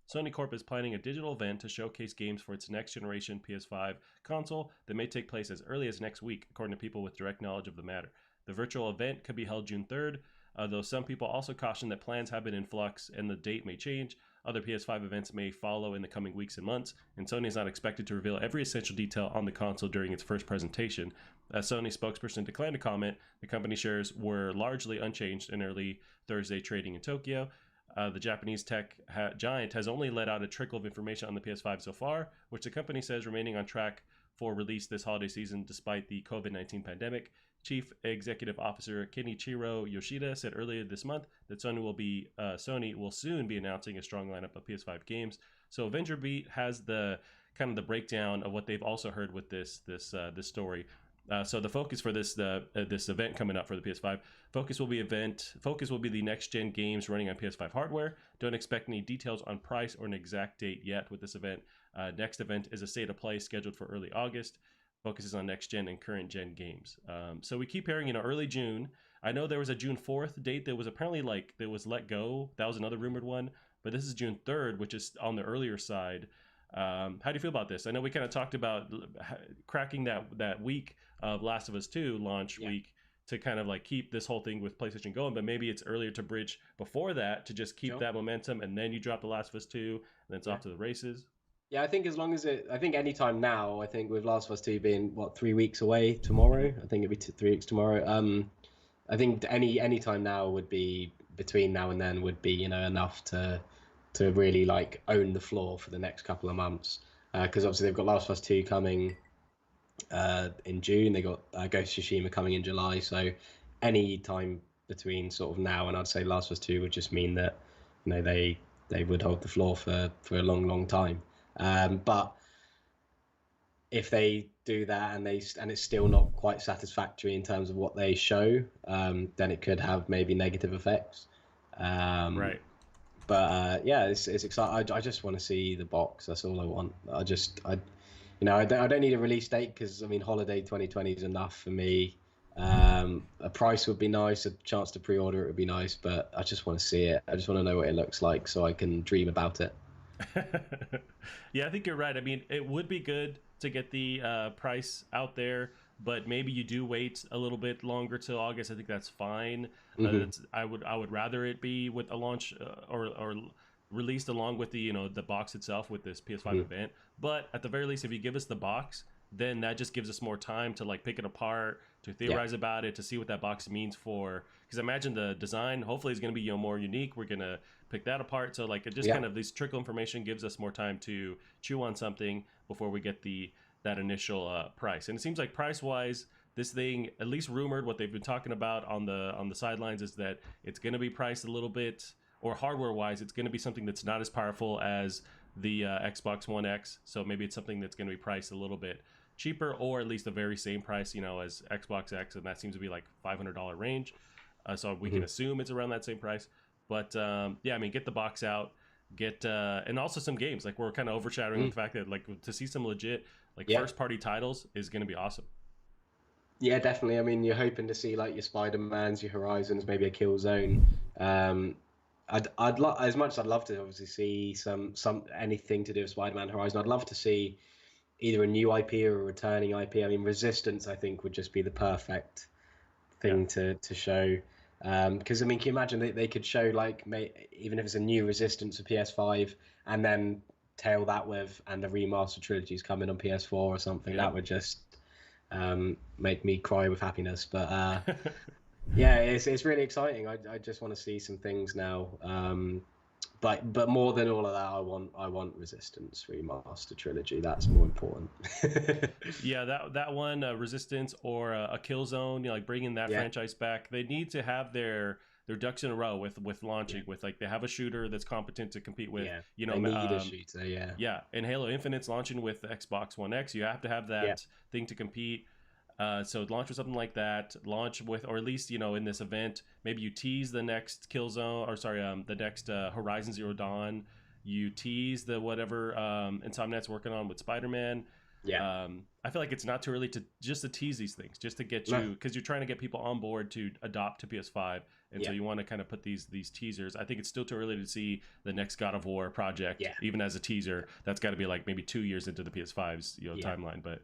Sony Corp is planning a digital event to showcase games for its next generation PS5 console that may take place as early as next week, according to people with direct knowledge of the matter. The virtual event could be held June 3rd, though some people also caution that plans have been in flux and the date may change. Other PS5 events may follow in the coming weeks and months, and Sony is not expected to reveal every essential detail on the console during its first presentation. As Sony spokesperson declined to comment, the company shares were largely unchanged in early Thursday trading in Tokyo. The Japanese tech giant has only let out a trickle of information on the PS5 so far, which the company says remaining on track for release this holiday season despite the COVID-19 pandemic. Chief Executive Officer Kenichiro Yoshida said earlier this month that Sony will soon be announcing a strong lineup of PS5 games. So Avenger Beat has the kind of the breakdown of what they've also heard with this story. So the focus for this event coming up for the PS5 focus will be the next gen games running on PS5 hardware. Don't expect any details on price or an exact date yet with this event. Next event is a state of play scheduled for early August. Focuses on next gen and current gen games. So we keep hearing early June. I know there was a June 4th date that was apparently that was let go. That was another rumored one, but this is June 3rd, which is on the earlier side. How do you feel about this? I know we kind of talked about cracking that week of Last of Us 2 launch Yeah. week to kind of like keep this whole thing with PlayStation going, but maybe it's earlier to bridge before that to just keep Sure. that momentum, and then you drop the Last of Us 2, and then it's Yeah. off to the races. Yeah, I think as long as I think any time now, I think with Last of Us 2 being, what, 3 weeks away tomorrow? I think it'd be 3 weeks tomorrow. I think any time now would be, between now and then, would be, enough to really like own the floor for the next couple of months. Because obviously they've got Last of Us 2 coming in June. They got Ghost of Tsushima coming in July. So any time between sort of now and, I'd say, Last of Us 2 would just mean that they would hold the floor for a long time. But if they do that and it's still not quite satisfactory in terms of what they show, then it could have maybe negative effects. Um, Right. but yeah, it's exciting. I just want to see the box. That's all I want. I don't need a release date because I mean holiday 2020 is enough for me. A price would be nice, a chance to pre-order it would be nice, but I just want to see it. I just want to know what it looks like so I can dream about it. Yeah, I think you're right. I mean, it would be good to get the price out there, but maybe you do wait a little bit longer till August. I think that's fine. Hmm. I would rather it be with a launch or released along with the the box itself with this PS5 Hmm. event. But at the very least, if you give us the box, then that just gives us more time to like pick it apart, to Yeah. theorize about it, to see what that box means for. Because I imagine the design hopefully is going to be more unique. We're gonna pick that apart. So like it just Yeah. kind of this trickle information gives us more time to chew on something before we get the that initial price. And it seems like price wise, this thing, at least rumored, what they've been talking about on the sidelines is that it's going to be priced a little bit, or hardware wise, it's going to be something that's not as powerful as the Xbox One X. So maybe it's something that's going to be priced a little bit cheaper, or at least the very same price, as Xbox X, and that seems to be like $500 range. So we can Hmm. assume it's around that same price. But yeah, I mean, get the box out, get and also some games. Like we're kind of overshadowing Hmm. the fact that like to see some legit like Yeah. first party titles is going to be awesome. Yeah, definitely. I mean, you're hoping to see like your Spider-Mans, your Horizons, maybe a Killzone. Um, I'd love as much as I'd love to obviously see some anything to do with Spider-Man Horizon. I'd love to see either a new IP or a returning IP. I mean, Resistance, I think, would just be the perfect Yeah, thing to show. Because I mean, can you imagine they could show like even if it's a new Resistance for PS5 and then tail that with and the remastered trilogies coming on PS4 or something? yep. That would just make me cry with happiness. But yeah, it's really exciting. I just want to see some things now. But more than all of that, I want Resistance remaster trilogy. That's more important. Yeah, that one, Resistance or a Killzone, like bringing that Yeah, franchise back. They need to have their ducks in a row with yeah, launching with like they have a shooter that's competent to compete with yeah. They need a shooter. Yeah, yeah, and Halo Infinite's launching with the Xbox One X. You have to have yeah, that thing to compete. So launch with something like that. Launch with, or at least in this event, maybe you tease the next Killzone, or sorry, the next Horizon Zero Dawn. You tease the whatever Insomniac's working on with Spider-Man. yeah. I feel like it's not too early to just to tease these things, just to get No, you, because you're trying to get people on board to adopt to PS5, and so yeah, you want to kind of put these teasers. I think it's still too early to see the next God of War project, yeah, even as a teaser. That's got to be like maybe 2 years into the PS5's yeah, timeline. But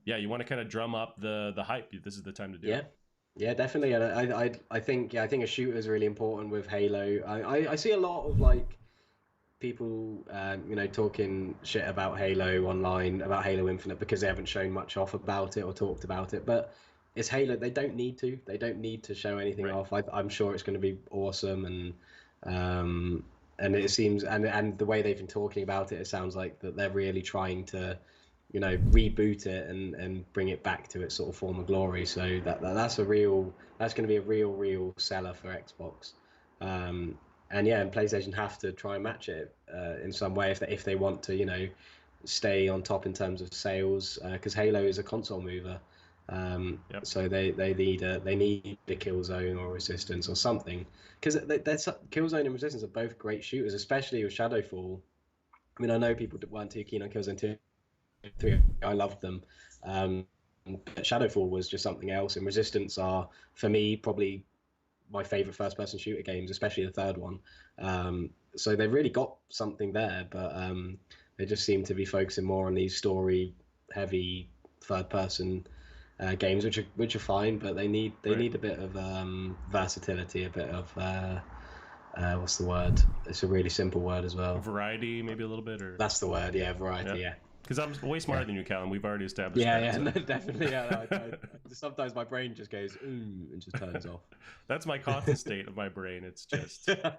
yeah, you want to kind of drum up the hype. This is the time to do yeah. it. Yeah, definitely, and I think I think a shooter is really important with Halo. I see a lot of like people, talking shit about Halo online, about Halo Infinite because they haven't shown much off about it or talked about it. But it's Halo. They don't need to. They don't need to show anything Right. off. I'm sure it's going to be awesome, um, and it seems and the way they've been talking about it, it sounds like that they're really trying to, reboot it and bring it back to its sort of former glory. So that's going to be a real seller for Xbox. And yeah, and PlayStation have to try and match it in some way if they want to, stay on top in terms of sales, because Halo is a console mover. Yep. So they need a Killzone or Resistance or something, because Killzone and Resistance are both great shooters, especially with Shadowfall. I mean, I know people weren't too keen on Killzone 2, 3. I loved them. But Shadowfall was just something else, and Resistance are, for me, probably my favorite first-person shooter games, especially the third one. So they've really got something there, but they just seem to be focusing more on these story-heavy third-person games, which are fine, but they Right. need a bit of versatility, a bit of what's the word? It's a really simple word as well. Variety, maybe a little bit, or That's the word, yeah, yeah. variety, yeah, Because I'm way yeah. smarter than you, Callum. We've already established Yeah, that. yeah, So no, definitely. Yeah, sometimes my brain just goes ooh and just turns off. that's my constant state of my brain. It's just yeah,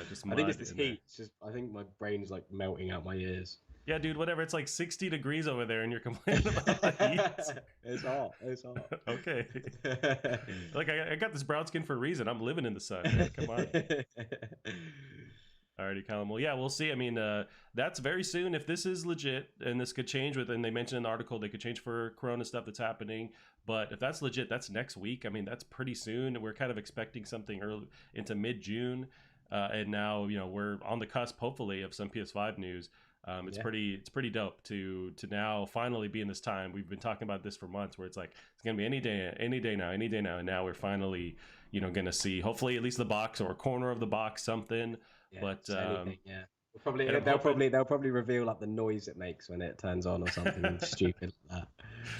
just I think it's mud this in there. heat. It's just I think my brain is like melting out my ears. Yeah, dude, whatever. It's like 60 degrees over there, and you're complaining about the heat. It's hot. It's hot. Okay. Like, I got this brown skin for a reason. I'm living in the sun, man. Come on. Alrighty, Callum. Well, yeah, we'll see. I mean, that's very soon. If this is legit, and this could change with, and they mentioned in the article, they could change for Corona stuff that's happening. But if that's legit, that's next week. I mean, that's pretty soon. We're kind of expecting something early into mid June. And now, we're on the cusp, hopefully, of some PS5 news. It's Yeah. pretty dope to now finally be in this time. We've been talking about this for months, where it's like it's gonna be any day now, and now we're finally gonna see hopefully at least the box or a corner of the box something. Yeah, But just anything. Yeah. Probably and I'm hoping they'll probably reveal like the noise it makes when it turns on or something stupid like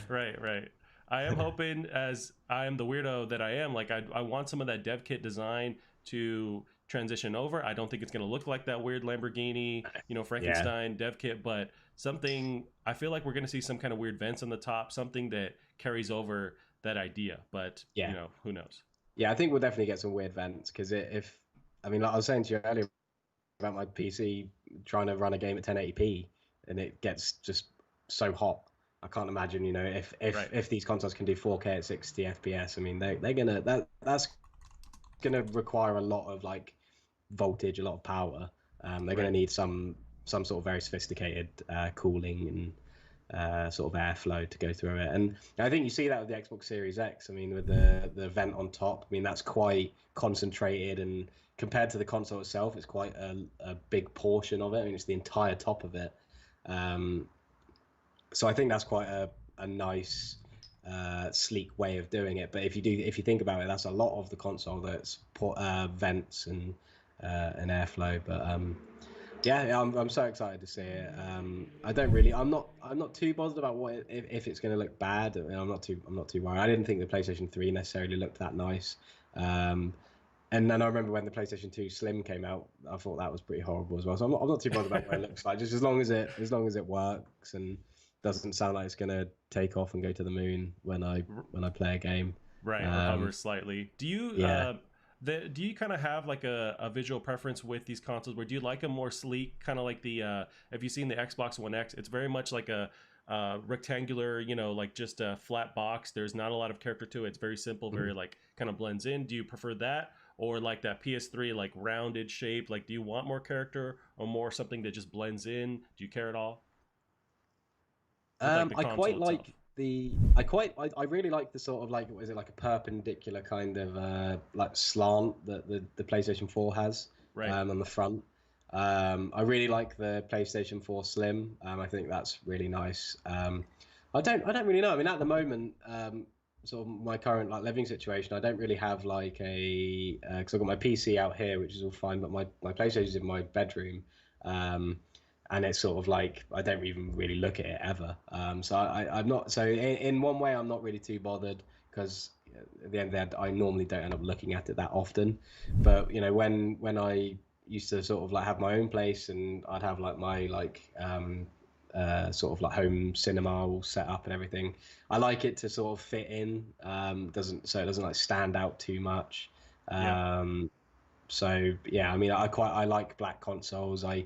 right. I am that. hoping, as I am the weirdo that I am, like I want some of that dev kit design to transition over. I don't think it's going to look like that weird Lamborghini, Yeah. Frankenstein dev kit, but something, I feel like we're going to see some kind of weird vents on the top, something that carries over that idea. But, Yeah. who knows? Yeah, I think we'll definitely get some weird vents because if I mean, like I was saying to you earlier about my PC trying to run a game at 1080p and it gets just so hot. I can't imagine, if Right. if these consoles can do 4K at 60 FPS. I mean, they're gonna that's gonna require a lot of like voltage, a lot of power. They're gonna Right. need some sort of very sophisticated cooling and sort of airflow to go through it. And I think you see that with the Xbox Series X. I mean, with the vent on top, I mean that's quite concentrated, and compared to the console itself, it's quite a big portion of it. I mean, it's the entire top of it. Um, so I think that's quite a nice sleek way of doing it. But if you think about it, that's a lot of the console that's vents and airflow. But yeah, I'm so excited to see it. I'm not too bothered about if it's going to look bad. I mean, I'm not too worried. I didn't think the PlayStation 3 necessarily looked that nice. Um, and then I remember when the PlayStation 2 Slim came out, I thought that was pretty horrible as well. So I'm not too bothered about what it looks like, just as long as it works and doesn't sound like it's going to take off and go to the moon when I play a game. Right, or hover Um, slightly. Do you yeah. do you kind of have like a visual preference with these consoles, where do you like them more sleek, kind of like the have you seen the Xbox One X? It's very much like a rectangular, like just a flat box. There's not a lot of character to it. It's very simple, very like kind of blends in. Do you prefer that, or like that PS3 like rounded shape? Like, do you want more character or more something that just blends in? Do you care at all with like the I console quite itself? like I really like the sort of like, what is it, like a perpendicular kind of like slant that the PlayStation 4 has Right. on the front. I really like the PlayStation 4 Slim. I think that's really nice. I don't really know. I mean, at the moment, sort of my current like living situation, I don't really have like a because I've got my PC out here, which is all fine, but my PlayStation's in my bedroom. Um, and it's sort of like I don't even really look at it ever. So I'm not. So in one way, I'm not really too bothered because at the end of the day, I normally don't end up looking at it that often. But when I used to sort of like have my own place and I'd have like my sort of like home cinema all set up and everything. I like it to sort of fit in, it doesn't like stand out too much. Yeah. Um, so yeah, I mean, I like black consoles. I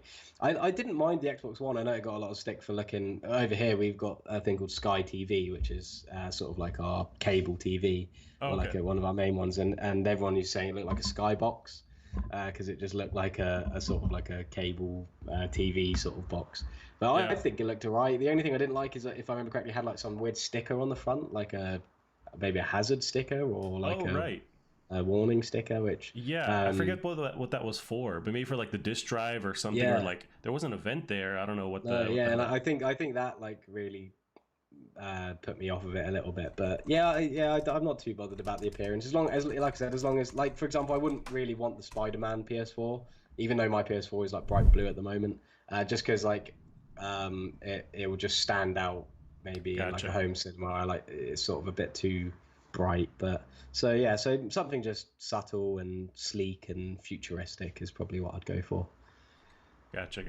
didn't mind the Xbox One. I know it got a lot of stick for looking. Over here, we've got a thing called Sky TV, which is sort of like our cable TV, Oh, or like okay. one of our main ones. And everyone is saying it looked like a Skybox because it just looked like a sort of like a cable TV sort of box. But I Yeah. think it looked alright. The only thing I didn't like is that, if I remember correctly, it had like some weird sticker on the front, like maybe a hazard sticker or like Oh, right. a warning sticker, which Yeah, I um, forget what that was for, but maybe for like the disk drive or something, or yeah, like there was an event there. I don't know no, what the yeah, and hell. I think that like really put me off of it a little bit. But yeah, I'm not too bothered about the appearance, as long as, like I said, as long as, like, for example, I wouldn't really want the Spider-Man PS4, even though my PS4 is like bright blue at the moment, just because like it will just stand out maybe in like a Gotcha. home cinema. I like it's sort of a bit too bright, but so yeah, so something just subtle and sleek and futuristic is probably what I'd go for. Gotcha.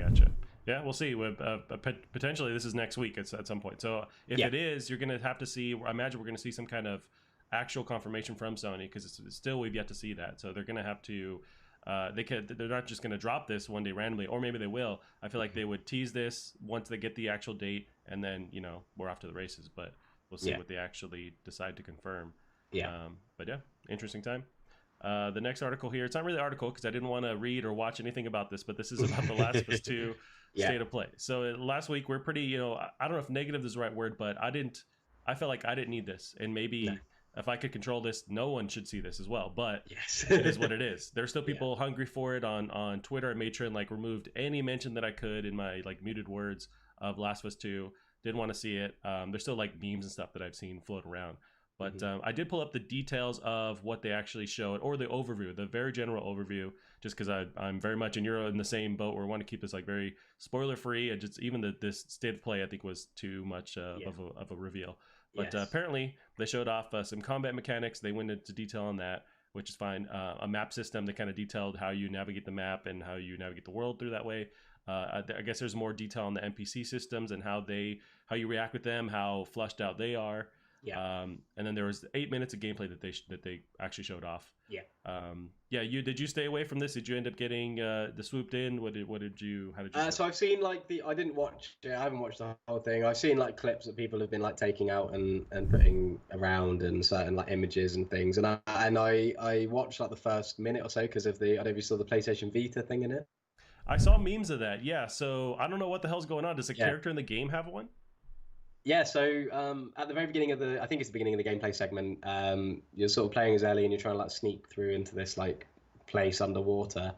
Yeah, we'll see. Potentially, this is next week at some point. So if Yeah, it is, you're gonna have to see. I imagine we're gonna see some kind of actual confirmation from Sony, because it's still, we've yet to see that. So they're gonna have to. They're not just gonna drop this one day randomly, or maybe they will. I feel like they would tease this once they get the actual date, and then we're off to the races. But we'll see yeah, what they actually decide to confirm. yeah, But yeah, interesting time. The next article here, it's not really an article because I didn't want to read or watch anything about this, but this is about The Last of Us 2 yeah, state of play. So last week we're pretty, I don't know if negative is the right word, but I felt like I didn't need this. And no, maybe if I could control this, no one should see this as well. But Yes. it is what it is. There's still Yeah. people hungry for it on Twitter. I made sure and like removed any mention that I could in my like muted words of Last of Us 2. Didn't want to see it. There's still like memes and stuff that I've seen float around. But Hmm. I did pull up the details of what they actually showed, or the overview, the very general overview, just because I'm very much and you're in the same boat where we want to keep this like very spoiler free. And just even this state of play, I think, was too much Yeah. of a reveal. But Yes. apparently, they showed off some combat mechanics. They went into detail on that, which is fine. A map system that kind of detailed how you navigate the map and how you navigate the world through that way. I guess there's more detail on the NPC systems and how you react with them, how flushed out they are. Yeah. And then there was 8 minutes of gameplay that they actually showed off. Yeah. Yeah. Did you stay away from this? Did you end up getting the swooped in? How did you? So I've seen like I didn't watch it. I haven't watched the whole thing. I've seen like clips that people have been like taking out and putting around and certain like images and things. And I watched like the first minute or so because of the I don't know if you saw the PlayStation Vita thing in it. I saw memes of that. Yeah. So I don't know what the hell's going on. Does a Yeah. character in the game have one? Yeah, so at the very beginning of I think it's the beginning of the gameplay segment, you're sort of playing as Ellie and you're trying to like sneak through into this like place underwater,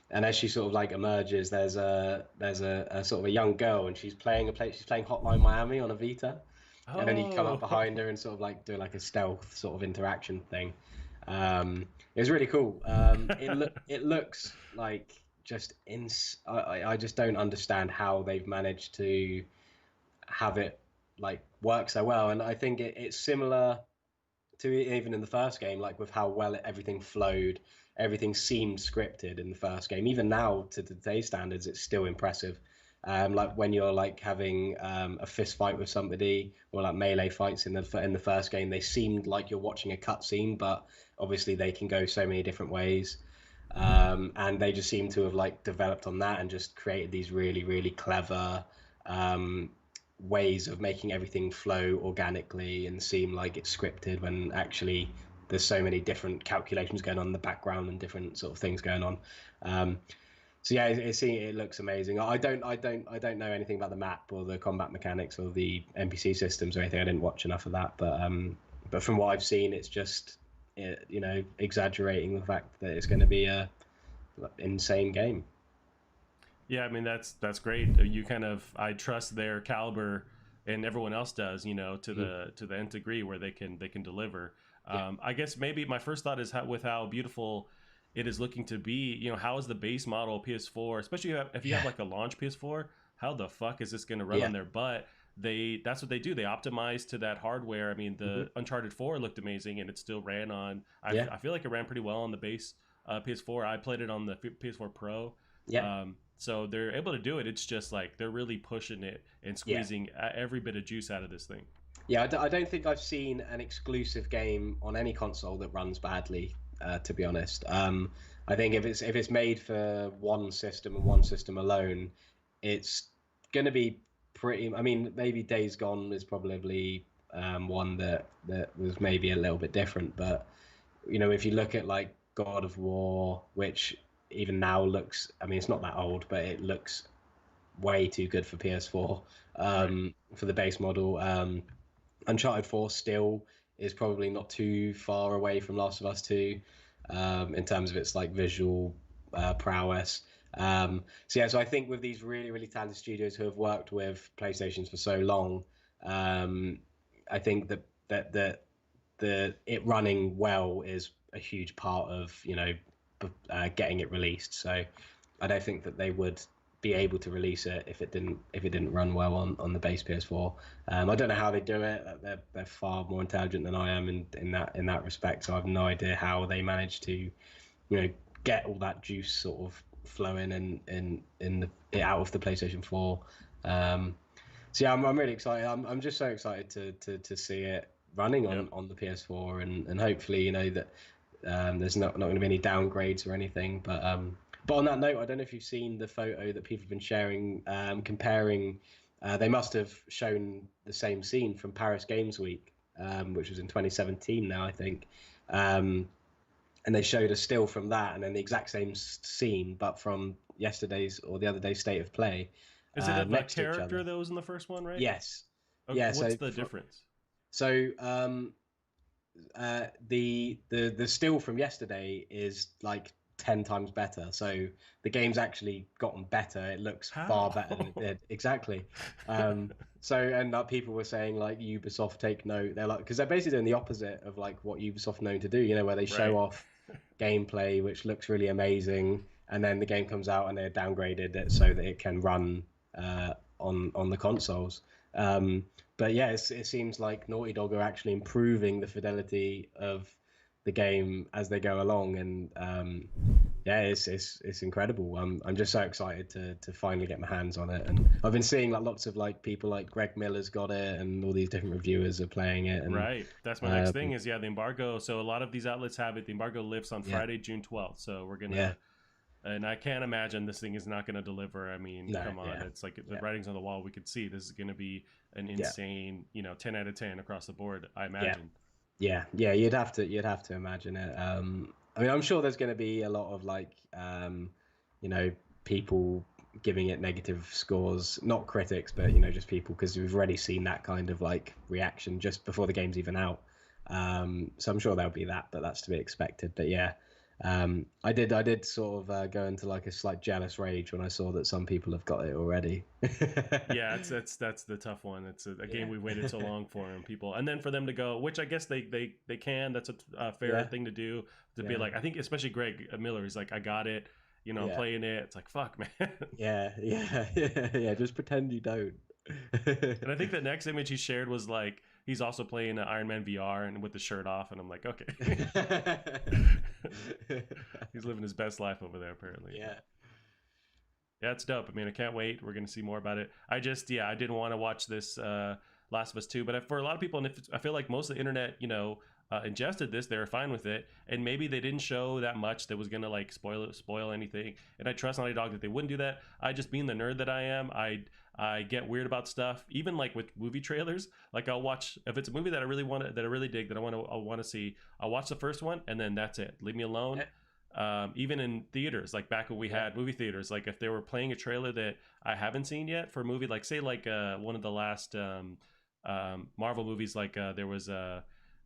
and as she sort of like emerges, there's a sort of a young girl and she's playing Hotline Miami on a Vita, and then you come up Oh, behind her and sort of like do like a stealth sort of interaction thing. It was really cool. It looks like just I just don't understand how they've managed to have it like work so well. And I think it's similar to even in the first game, like with how well everything flowed, everything seemed scripted in the first game. Even now, to today's standards, it's still impressive. Like when you're like having a fist fight with somebody or like melee fights in the first game, they seemed like you're watching a cutscene, but obviously they can go so many different ways. And they just seem to have like developed on that and just created these really really clever ways of making everything flow organically and seem like it's scripted when actually there's so many different calculations going on in the background and different sort of things going on. Um, so yeah, it looks amazing. I don't know anything about the map or the combat mechanics or the NPC systems or anything. I didn't watch enough of that, but from what I've seen, it's just exaggerating the fact that it's going to be a insane game. yeah. I mean, that's great. You kind of I trust their caliber, and everyone else does. To Mhm. the nth degree where they can deliver. Yeah, I guess maybe my first thought is with how beautiful it is looking to be. How is the base model PS4, especially if you have yeah, like a launch PS4? How the fuck is this going to run yeah. on there? But that's what they do. They optimize to that hardware. I mean, Hmm. the Uncharted 4 looked amazing, and it still ran on. Yeah, I feel like it ran pretty well on the base PS4. I played it on the PS4 Pro. yeah, So they're able to do it. It's just like they're really pushing it and yeah. squeezing every bit of juice out of this thing. Yeah, I don't think I've seen an exclusive game on any console that runs badly. To be honest, I think if it's made for one system and one system alone, it's going to be pretty. I mean, maybe Days Gone is probably one that was maybe a little bit different, but if you look at like God of War, which even now looks, I mean, it's not that old, but it looks way too good for PS4 Right. for the base model. Uncharted 4 still is probably not too far away from Last of Us 2 in terms of its like visual prowess. So I think with these really really talented studios who have worked with PlayStations for so long, um, I think that the it running well is a huge part of getting it released. So I don't think that they would be able to release it if it didn't run well on the base PS4. I don't know how they do it. They're far more intelligent than I am in that respect. So I have no idea how they manage to get all that juice sort of flowing out of the PlayStation 4. So yeah, I'm really excited. I'm just so excited to see it running Yep. on the PS4 and hopefully that there's not going to be any downgrades or anything. But on that note, I don't know if you've seen the photo that people have been sharing comparing. They must have shown the same scene from Paris Games Week, which was in 2017 now, I think. Um, and they showed a still from that, and then the exact same scene, but from yesterday's or the other day's state of play, Is it of a next to each other. character that was in the first one, right? Yes, Okay, yeah. what's the difference? So The still from yesterday is like 10 times better. So the game's actually gotten better. It looks far better than it How? did. Exactly. So and people were saying like Ubisoft take note. They're like because they're basically doing the opposite of like what Ubisoft known to do. You know, where they show Right. off gameplay which looks really amazing, and then the game comes out and they're downgraded it so that it can run on the consoles. Um, but yeah, it seems like Naughty Dog are actually improving the fidelity of the game as they go along, and yeah, it's incredible. I'm just so excited to finally get my hands on it, and I've been seeing like lots of like people like Greg Miller's got it, and all these different reviewers are playing it, and Right. That's my next thing um, is the embargo. So a lot of these outlets have it. The embargo lifts on yeah, Friday, June 12th. So we're yeah, gonna, and I can't imagine this thing is not gonna deliver. I mean, no, come on, yeah, it's like the yeah, writing's on the wall. We could see this is gonna be an yeah, insane, 10 out of 10 across the board. I yeah. imagine. Yeah, you'd have to imagine it. I mean, I'm sure there's going to be a lot of like, you know, people giving it negative scores, not critics, but just people because we've already seen that kind of like reaction just before the game's even out. So I'm sure there'll be that, but that's to be expected. But yeah, I did sort of go into like a slight jealous rage when I saw that some people have got it already. Yeah, that's the tough one. It's a game Yeah, we waited so long for, and people, and then for them to go, which I guess they can. That's a fair yeah, thing to do. To be yeah, like, I think especially Greg Miller is like, I got it. I'm yeah. playing it. It's like fuck, man. Yeah. Just pretend you don't. And I think the next image he shared was like he's also playing Iron Man VR and with the shirt off, and I'm like, okay, he's living his best life over there apparently. But Yeah, yeah, it's dope. I mean, I can't wait. We're gonna see more about it. I didn't want to watch this Last of Us 2, but for a lot of people, and if, I feel like most of the internet, ingested this, they were fine with it, and maybe they didn't show that much that was gonna like spoil anything. And I trust Naughty Dog that they wouldn't do that. I just being the nerd that I am, I get weird about stuff, even like with movie trailers. Like I'll watch if it's a movie that that I really dig that I want to see. I'll watch the first one and then that's it. Leave me alone. yeah, Even in theaters, like back when we yeah, had movie theaters, like if they were playing a trailer that I haven't seen yet for a movie, like say like one of the last Marvel movies, like there was a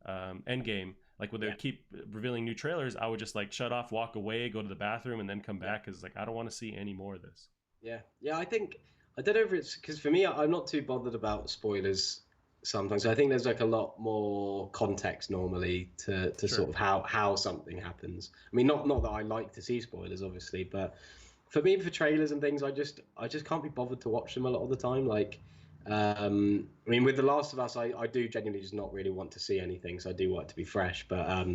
Endgame, like when they yeah, would keep revealing new trailers, I would just like shut off, walk away, go to the bathroom, and then come yeah, back because like I don't want to see any more of this. yeah. I don't know if it's because for me, I'm not too bothered about spoilers sometimes. I think there's like a lot more context normally to Sure. sort of how something happens. I mean, not that I like to see spoilers, obviously, but for me, for trailers and things, I just can't be bothered to watch them a lot of the time. Like, I mean, with The Last of Us, I do genuinely just not really want to see anything, so I do want it to be fresh. But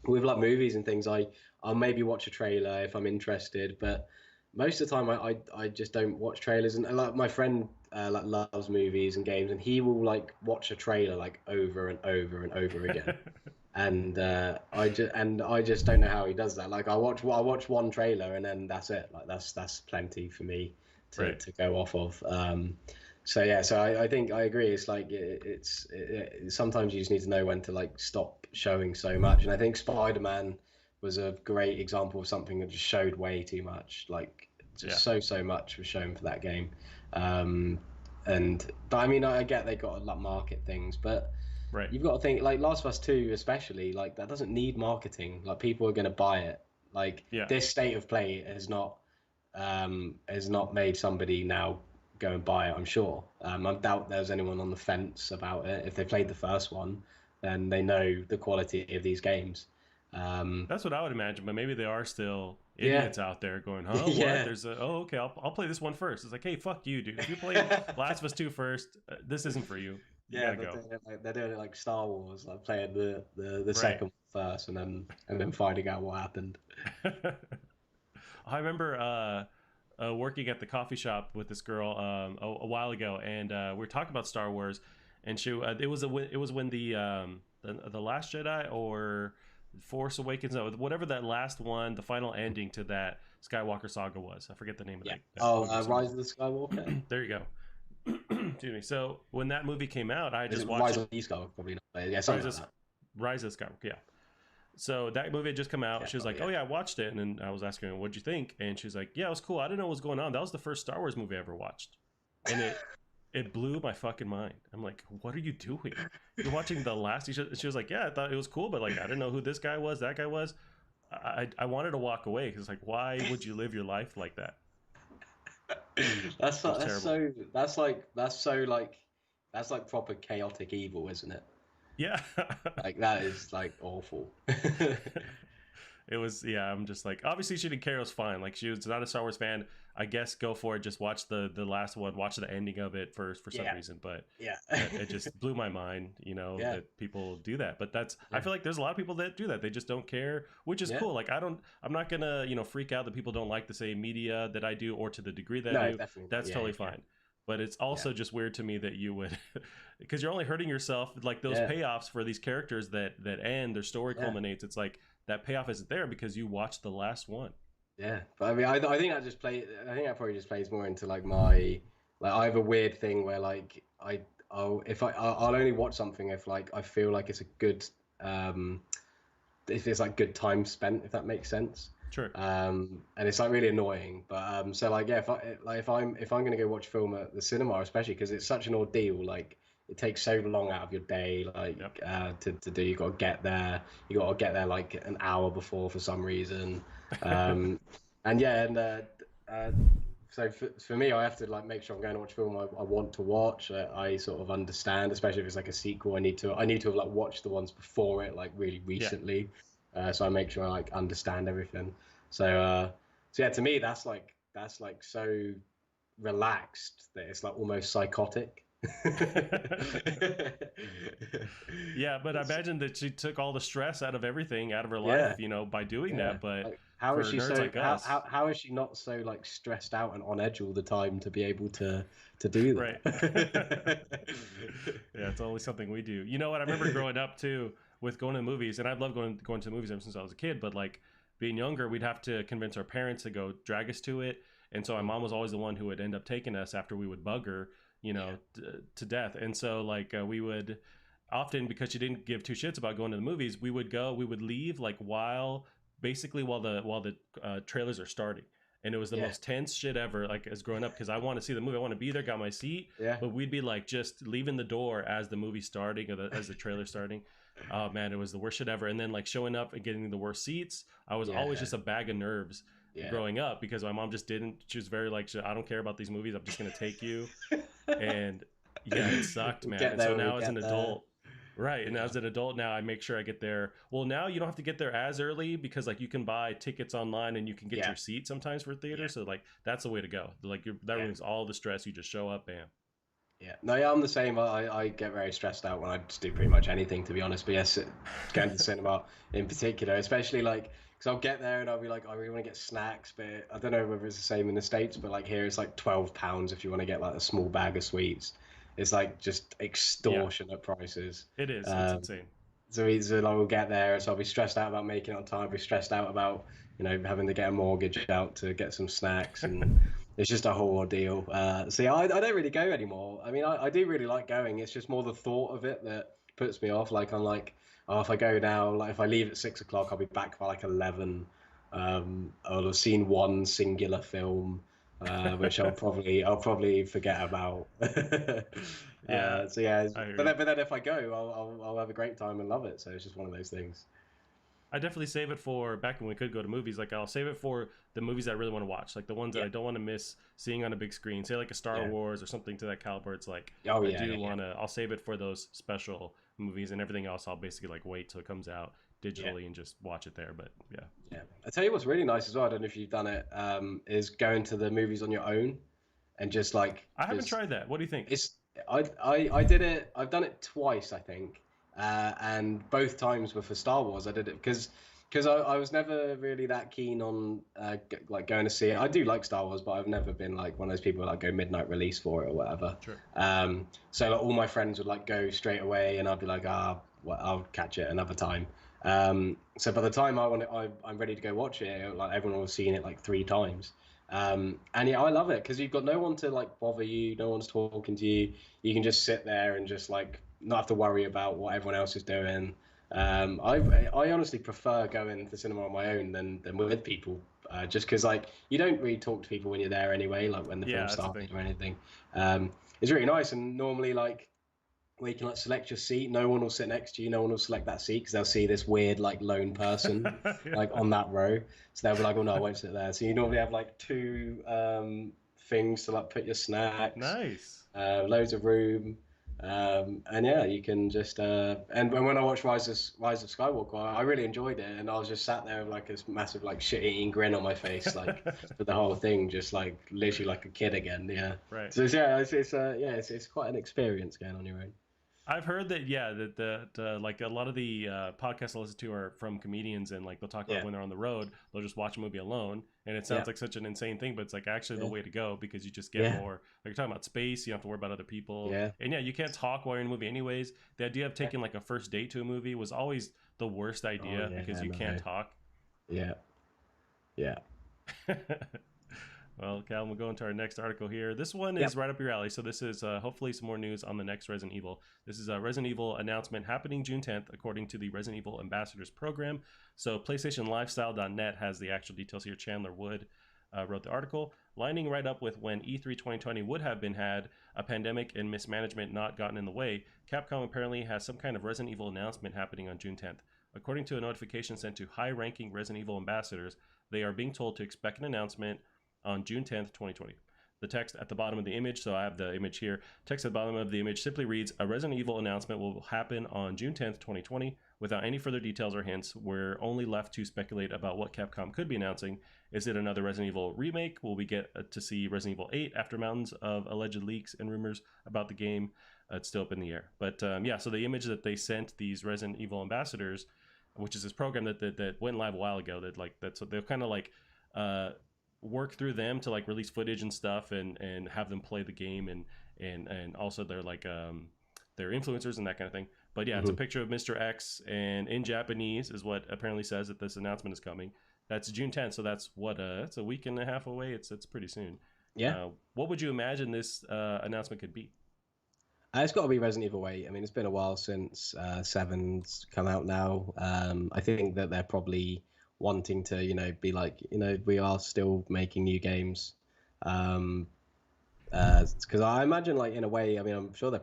with like movies and things, I'll maybe watch a trailer if I'm interested, but most of the time I just don't watch trailers. And like my friend like loves movies and games, and he will like watch a trailer like over and over and over again. And I just don't know how he does that. Like I watch one trailer and then that's it. Like that's plenty for me to Right. to go off of. So yeah, so I think I agree. It's like sometimes you just need to know when to like stop showing so much. And I think Spider-Man was a great example of something that just showed way too much. Like Yeah. just so much was shown for that game. Um, but I mean I get they got to like market things, but Right. you've got to think like Last of Us 2 especially, like that doesn't need marketing. Like people are going to buy it. Like Yeah. this state of play has not made somebody now go and buy it, I'm sure. I doubt there's anyone on the fence about it. If they played the first one, then they know the quality of these games. Um, That's what I would imagine, but maybe there are still yeah, idiots out there going, "Huh? What? yeah. There's a oh okay, I'll play this one first." It's like, "Hey, fuck you, dude. If you played Last of Us 2 first, this isn't for you. You Yeah, gotta they're go." doing it like Star Wars, like playing the Right. second one first and then finding out what happened. I remember working at the coffee shop with this girl a while ago, and we were talking about Star Wars, and it was when the Last Jedi or Force Awakens, whatever that last one, the final ending to that Skywalker saga was. I forget the name of Yeah. that Oh, movie. Rise of the Skywalker. There you go. Excuse me. So when that movie came out, I Is just it watched Rise it. of the Skywalker? Probably not. But yeah, something Rise like of that. Rise of Skywalker. Yeah. So that movie had just come out. Yeah, She was probably, like, "Oh yeah. yeah, I watched it," and then I was asking her, "What'd you think?" And she's like, "Yeah, it was cool. I didn't know what was going on. That was the first Star Wars movie I ever watched, and it it blew my fucking mind. I'm like, what are you doing? You're watching the last. She was like, yeah, I thought it was cool, but like I didn't know who this guy was, that guy was. I wanted to walk away because like, why would you live your life like that? That's It was that's terrible. so that's like proper chaotic evil, isn't it? Yeah. Like that is like awful. It was, yeah, I'm just like, obviously she didn't care, it was fine, like she was not a Star Wars fan. I guess go for it, just watch the last one, watch the ending of it first for some Yeah, reason. But yeah, it just blew my mind, yeah, that people do that. But that's, I yeah, feel like there's a lot of people that do that, they just don't care, which is yeah. cool. Like I'm not gonna freak out that people don't like the same media that I do, or to the degree that I No, do. definitely not. That's Yeah, totally yeah, fine. But it's yeah, also just weird to me that you would because you're only hurting yourself. Like those yeah, payoffs for these characters that end, their story yeah, culminates, it's like that payoff isn't there because you watched the last one. yeah. But I mean, I think that just play. I think that probably just plays more into like my like I have a weird thing where like I'll only watch something if like I feel like it's a good um if it's like good time spent, if that makes sense. Sure. And it's like really annoying. But so like yeah, if I'm gonna go watch a film at the cinema, especially because it's such an ordeal, like it takes so long out of your day, Yep. like to do. You got to get there. You got to get there like an hour before for some reason. Um, and yeah, and uh, so for me, I have to like make sure I'm going to watch a film I want to watch. I sort of understand, especially if it's like a sequel. I need to have like watched the ones before it, like really Yeah. recently. So I make sure I like understand everything. So yeah, to me that's like so relaxed that it's like almost psychotic. Yeah, but I It's imagine that she took all the stress out of everything out of her life, yeah, by doing yeah. that. But Like how is for she nerds so like how us, how how is she not so like stressed out and on edge all the time to be able to do right? that? Yeah, it's always something we do. You know what? I remember growing up too with going to the movies, and I've loved going to the movies ever since I was a kid. But like being younger, we'd have to convince our parents to go drag us to it, and so my Mm, mom was always the one who would end up taking us after we would bug her, yeah, to death. And so like we would often, because she didn't give two shits about going to the movies, we would leave like while the trailers are starting, and it was the yeah, most tense shit ever, like as growing up, because I want to see the movie, I want to be there, got my seat, yeah, but we'd be like just leaving the door as the movie's starting, or as the trailer starting. Oh man, it was the worst shit ever. And then like showing up and getting the worst seats, I was always yeah, just a bag of nerves yeah. growing up, because my mom just didn't, she was very like, I don't care about these movies, I'm just gonna take you. And yeah, it sucked, We'll man. get And so there when we now as get an there. adult, right, and Yeah, as an adult now, I make sure I get there. Well, now you don't have to get there as early, because like you can buy tickets online and you can get yeah, your seat sometimes for theater. yeah, So like that's the way to go. Like that yeah. removes all the stress. You just show up, bam. Yeah, no, yeah, I'm the same. I get very stressed out when I just do pretty much anything, to be honest. But yes, going to the cinema in particular, especially like, because I'll get there and I'll be like, I really want to get snacks, but I don't know whether it's the same in the States, but like here it's like £12 if you want to get like a small bag of sweets. It's like just Yeah, extortionate prices. it is. It's Um, insane. so like we'll get there, so I'll be stressed out about making it on time. I'll be stressed out about having to get a mortgage out to get some snacks, and it's just a whole ordeal. So yeah, I don't really go anymore. I mean, I do really like going. It's just more the thought of it that puts me off. Like I'm like, oh, if I go now, like if I leave at 6 o'clock, I'll be back by like 11. I'll have seen one singular film, which I'll probably forget about. Yeah, So yeah, I hear but you. then if I go, I'll have a great time and love it. So it's just one of those things. I definitely save it for back when we could go to movies. Like I'll save it for the movies that I really want to watch, like the ones that Yeah, I don't want to miss seeing on a big screen. Say like a Star yeah. Wars or something to that caliber. It's like Oh I yeah, do yeah, yeah, want to. I'll save it for those special movies, and everything else I'll basically like wait till it comes out yeah, digitally and just watch it there. But yeah, yeah. I tell you what's really nice as well. I don't know if you've done it. Is going to the movies on your own and just like I haven't because tried that. What do you think? it's I did it. I've done it twice, I think, and both times were for Star Wars. I did it because I was never really that keen on like going to see it. I do like Star Wars, but I've never been like one of those people that like go midnight release for it or whatever. Sure. So like all my friends would like go straight away, and I'd be like, well, I'll catch it another time. So by the time I'm ready to go watch it. Like everyone was seeing it like three times. And yeah, I love it because you've got no one to like bother you, no one's talking to you. You can just sit there and just like not have to worry about what everyone else is doing. I honestly prefer going to the cinema on my own than with people. just because like you don't really talk to people when you're there anyway, like when the Yeah, film's that's the thing. starting or anything. It's really nice, and normally like where you can like select your seat, no one will sit next to you, no one will select that seat because they'll see this weird like lone person like Yeah. on that row, so they'll be like, oh no, I won't sit there. So you normally have like two things to like put your snacks, Nice. loads of room. And yeah, you can just and when I watched Rise of Skywalker, I really enjoyed it, and I was just sat there with like this massive like shit-eating grin on my face, like for the whole thing, just like literally like a kid again. Yeah. Right. So yeah, it's quite an experience going on your own. I've heard that, yeah, that like a lot of the podcasts I listen to are from comedians, and like they'll talk about Yeah, when they're on the road, they'll just watch a movie alone, and it yeah, sounds like such an insane thing, but it's like actually the yeah, way to go because you just get yeah, more. Like you're talking about space, you don't have to worry about other people, yeah, and yeah, you can't talk while you're in a movie anyways. The idea of yeah. taking like a first date to a movie was always the worst Oh idea yeah, because I you can't know. talk. Yeah, yeah, Well, Cal, we'll go into our next article here. This one is yep. right up your alley. So this is hopefully some more news on the next Resident Evil. This is a Resident Evil announcement happening June 10th, according to the Resident Evil Ambassadors Program. So PlayStationLifestyle.net has the actual details here. Chandler Wood wrote the article, lining right up with when E3 2020 would have been had a pandemic and mismanagement not gotten in the way. Capcom apparently has some kind of Resident Evil announcement happening on June 10th. According to a notification sent to high-ranking Resident Evil ambassadors, they are being told to expect an announcement on June 10th, 2020. The text at the bottom of the image, so I have the image here, text at the bottom of the image simply reads, a Resident Evil announcement will happen on June 10th, 2020. Without any further details or hints, we're only left to speculate about what Capcom could be announcing. Is it another Resident Evil remake? Will we get to see Resident Evil 8 after mountains of alleged leaks and rumors about the game? It's still up in the air. But yeah, so the image that they sent these Resident Evil ambassadors, which is this program that went live a while ago, that's they're kind of like uh, work through them to like release footage and stuff, and have them play the game, and also they're like they're influencers and that kind of thing. But yeah, it's a Hmm. picture of Mr. X, and in Japanese is what apparently says that this announcement is coming. That's June 10th, so that's what it's a week and a half away. It's pretty soon. Yeah. What would you imagine this announcement could be? It's got to be Resident Evil 8. I mean, it's been a while since 7's come out now. I think that they're probably wanting to, be like, we are still making new games. Um, because I imagine, like, in a way, I mean, I'm sure they're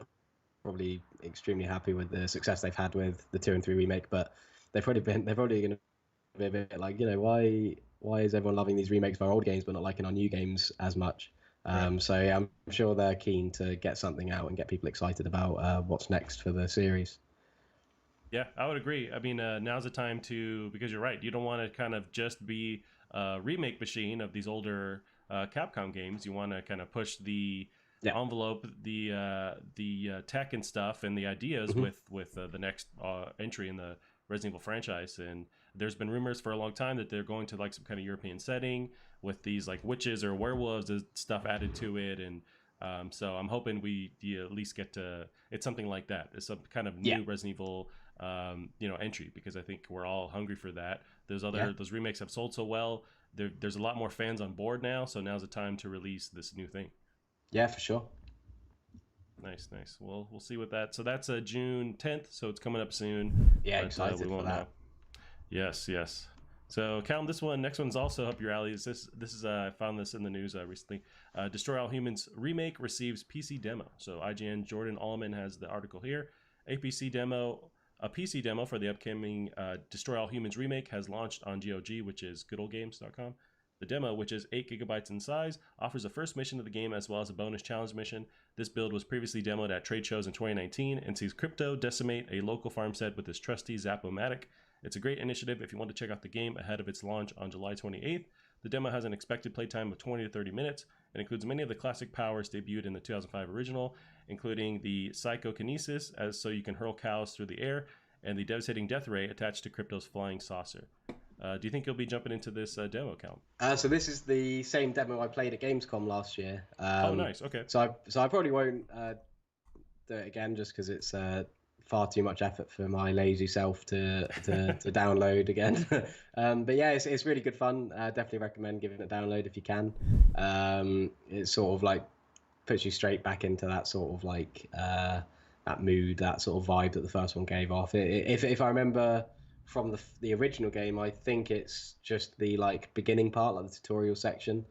probably extremely happy with the success they've had with the 2 and 3 remake, but they're probably going to be a bit like, why is everyone loving these remakes of our old games but not liking our new games as much? Right. So yeah, I'm sure they're keen to get something out and get people excited about what's next for the series. Yeah, I would agree. I mean, now's the time to, because you're right. You don't want to kind of just be a remake machine of these older Capcom games. You want to kind of push the Yeah. envelope, the tech and stuff, and the ideas Hmm. with the next entry in the Resident Evil franchise. And there's been rumors for a long time that they're going to like some kind of European setting with these like witches or werewolves and stuff added to it, and so I'm hoping we at least get to it's something like that. It's some kind of Yeah. new Resident Evil entry, because I think we're all hungry for that. Yeah. Those remakes have sold so well. There's a lot more fans on board now, so now's the time to release this new thing. Yeah, for sure. Nice, nice. Well, we'll see what that. So that's June 10th, so it's coming up soon, Yeah, but we excited for won't know. that. Yes, yes. So, Callum, this one, next one's also up your alley. This is I found this in the news recently. Destroy All Humans remake receives PC demo. So, IGN Jordan Allman has the article here. A PC demo for the upcoming Destroy All Humans remake has launched on GOG, which is goodoldgames.com. The demo, which is 8 gigabytes in size, offers the first mission of the game as well as a bonus challenge mission. This build was previously demoed at trade shows in 2019 and sees Crypto decimate a local farmstead with his trusty Zap-O-Matic. It's a great initiative if you want to check out the game ahead of its launch on July 28th. The demo has an expected playtime of 20 to 30 minutes and includes many of the classic powers debuted in the 2005 original, including the psychokinesis, as so you can hurl cows through the air, and the devastating death ray attached to Crypto's flying saucer. Do you think you'll be jumping into this demo, Cal? So this is the same demo I played at Gamescom last year. Oh, nice. Okay. So I probably won't do it again just because it's far too much effort for my lazy self to download again. But yeah, it's really good fun. Definitely recommend giving it a download if you can. It's sort of like puts you straight back into that sort of like that mood, that sort of vibe that the first one gave off. If I remember from the original game, I think it's just the like beginning part, like the tutorial section.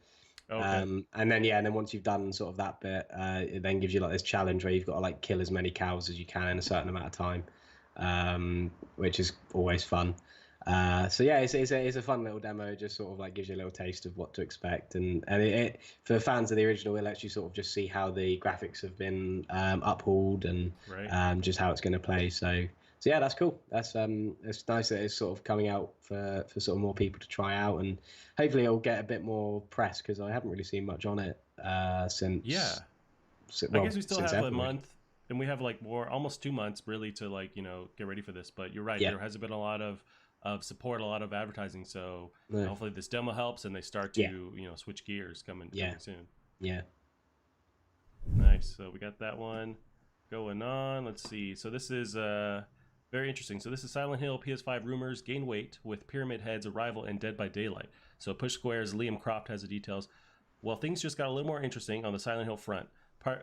Okay. And then yeah, and then once you've done sort of that bit, it then gives you like this challenge where you've got to like kill as many cows as you can in a certain amount of time, which is always fun. So yeah, it's a fun little demo. It just sort of like gives you a little taste of what to expect, and for fans of the original, it lets you sort of just see how the graphics have been uphauled and Right. just how it's going to play. So yeah, that's cool. It's nice that it's sort of coming out for sort of more people to try out, and hopefully it'll get a bit more press because I haven't really seen much on it Yeah. since I guess we still since have a ever really. month, and we have like more, almost 2 months really to like get ready for this. But you're right, Yeah, there hasn't been a lot of support, a lot of advertising. So no, hopefully this demo helps, and they start yeah, to switch gears yeah, coming soon. yeah. Nice. So we got that one going on. Let's see. So this is very interesting. So this is Silent Hill PS5 rumors gain weight with Pyramid Head's arrival and Dead by Daylight. So Push Square's Liam Croft has the details. Well, things just got a little more interesting on the Silent Hill front.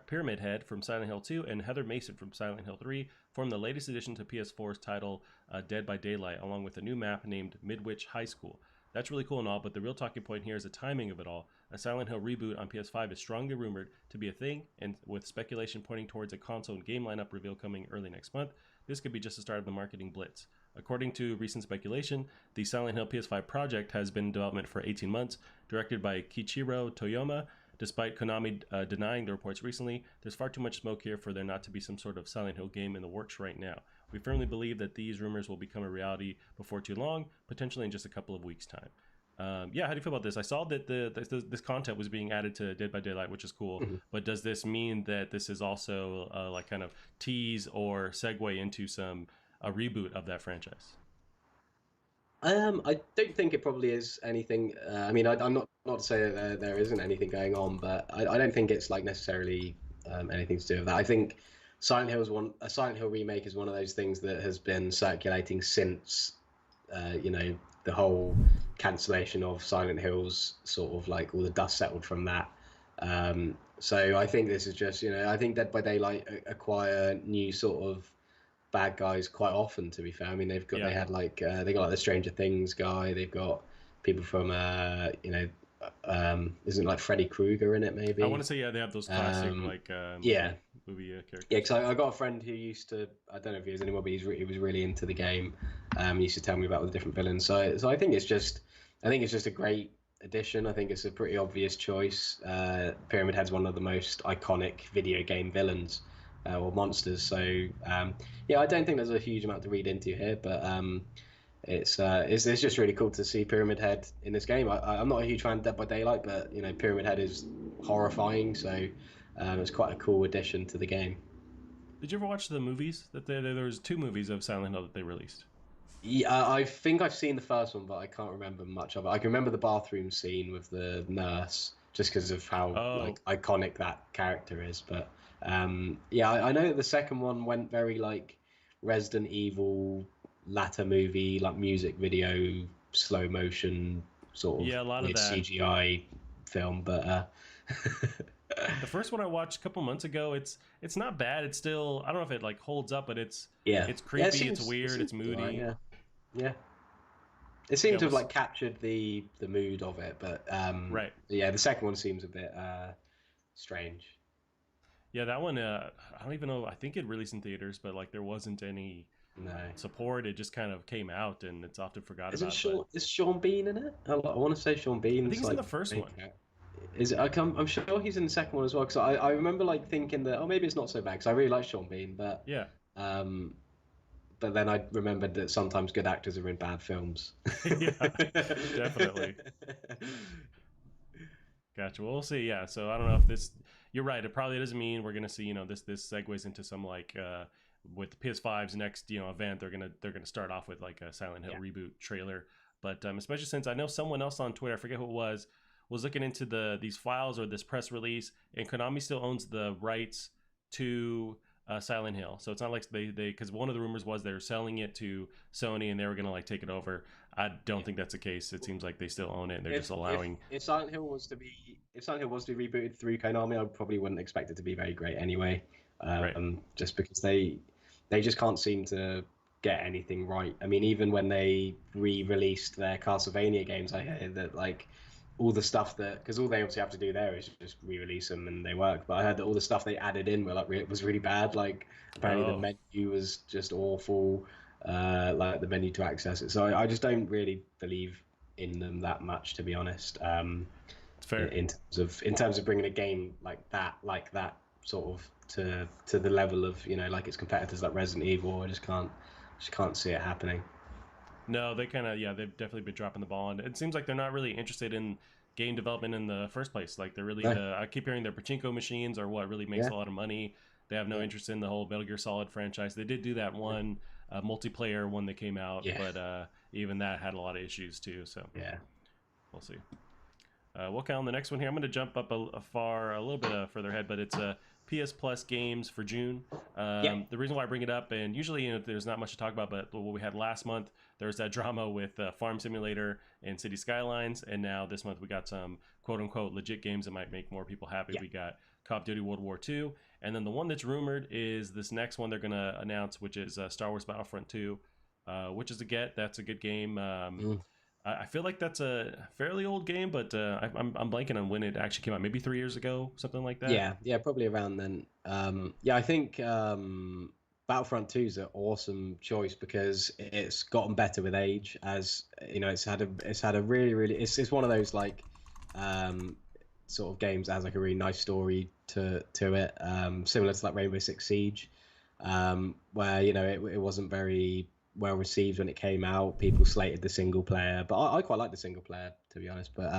Pyramid Head from Silent Hill 2 and Heather Mason from Silent Hill 3 formed the latest addition to PS4's title Dead by Daylight, along with a new map named Midwich High School. That's really cool and all, but the real talking point here is the timing of it all. A Silent Hill reboot on PS5 is strongly rumored to be a thing, and with speculation pointing towards a console and game lineup reveal coming early next month, this could be just the start of the marketing blitz. According to recent speculation, the Silent Hill PS5 project has been in development for 18 months, directed by Kiichiro Toyama. Despite Konami denying the reports recently, there's far too much smoke here for there not to be some sort of Silent Hill game in the works right now. We firmly believe that these rumors will become a reality before too long, potentially in just a couple of weeks' time. Yeah, how do you feel about this? I saw that this content was being added to Dead by Daylight, which is cool. Mhm. But does this mean that this is also like kind of tease or segue into some a reboot of that franchise? I don't think it probably is anything. I mean, I'm not to say that there isn't anything going on, but I don't think it's like necessarily anything to do with that. I think a Silent Hill remake is one of those things that has been circulating since you know the whole cancellation of Silent Hills, sort of like all the dust settled from that. So I think this is just I think Dead by Daylight acquire new sort of bad guys quite often. To be fair, I mean Yeah, they had like they got like the Stranger Things guy. They've got people from isn't like Freddy Krueger in it I want to maybe. say yeah, they have those classic Um, like yeah, movie yeah. characters. Because I got a friend who used to I don't know if he is anymore, but he was really into the game. He used to tell me about all the different villains. So I think it's just a great addition. I think it's a pretty obvious choice. Pyramid Head's one of the most iconic video game villains or monsters. So yeah, I don't think there's a huge amount to read into here, but it's just really cool to see Pyramid Head in this game. I'm not a huge fan of Dead by Daylight, but Pyramid Head is horrifying, so it's quite a cool addition to the game. Did you ever watch the movies that there was two movies of Silent Hill that they released? Yeah, I think I've seen the first one, but I can't remember much of it. I can remember the bathroom scene with the nurse, just because of how Oh, like iconic that character is. But yeah, I know that the second one went very like Resident Evil latter movie, like music video, slow motion, sort of yeah, a lot of weird that. CGI film. But The first one I watched a couple months ago, it's not bad. It's still, I don't know if it like holds up, but yeah, it's yeah, creepy, it's it weird, seems it's to be alright. moody. Yeah, yeah. It Yeah, seemed to have was like captured the mood of it, but right. yeah, the second one seems a bit strange. Yeah, that one I don't even know. I think it released in theaters, but like there wasn't any No, support. It just kind of came out and it's often forgot about. But Is Sean Bean in it? I want to say Sean I think Bean's he's in like the first main one. character. Is it? I'm sure he's in the second one as well because I remember like thinking that maybe it's not so bad because I really like Sean Bean, Yeah. um but then I remembered that sometimes good actors are in bad films. Yeah, definitely. Gotcha. Well, we'll see. Yeah. So I don't know if this. You're right. It probably doesn't mean we're gonna see. This segues into some like with PS5's next event. They're gonna start off with like a Silent Hill Yeah. reboot trailer. But especially since I know someone else on Twitter, I forget who it was looking into these files or this press release, and Konami still owns the rights to Silent Hill. So it's not like they because one of the rumors was they were selling it to Sony and they were gonna like take it over. I don't think that's the case. It seems like they still own it and they're just allowing. If Silent Hill was to be rebooted through Konami, I probably wouldn't expect it to be very great anyway. Right. Just because they just can't seem to get anything right. I mean, even when they re-released their Castlevania games, I heard that like all the stuff that, because all they obviously have to do there is just re-release them and they work. But I heard that all the stuff they added in were like was really bad. Like apparently the Oh, menu was just awful. Like the menu to access it. So I just don't really believe in them that much, to be honest. it's fair. In terms of bringing a game like that sort of to the level of like its competitors like Resident Evil. I just can't see it happening. No, they kind of, yeah, they've definitely been dropping the ball, and it seems like they're not really interested in game development in the first place. Like they're really No, I keep hearing their pachinko machines are what really makes yeah, a lot of money. They have no yeah, interest in the whole Metal Gear Solid franchise. They did do that one multiplayer one that came out, yeah, but even that had a lot of issues too. So yeah, we'll see. We'll count on the next one here. I'm going to jump up a little bit further ahead, but it's PS Plus games for June. yeah, The reason why I bring it up, and usually there's not much to talk about, but what we had last month, there was that drama with Farm Simulator and City Skylines, and now this month we got some quote unquote legit games that might make more people happy. yeah. We got Call of Duty World War II, and then the one that's rumored is this next one they're going to announce, which is Star Wars Battlefront 2, which is a get. That's a good game. Mm. I feel like that's a fairly old game, but I'm blanking on when it actually came out. Maybe 3 years ago, something like that. Yeah, probably around then. Yeah, I think Battlefront 2 is an awesome choice because it's gotten better with age. As you know, it's had a really it's one of those like um, sort of games that has like a really nice story to it, similar to like Rainbow Six Siege, where it wasn't very well received when it came out. People slated the single player, but I quite like the single player, to be honest. But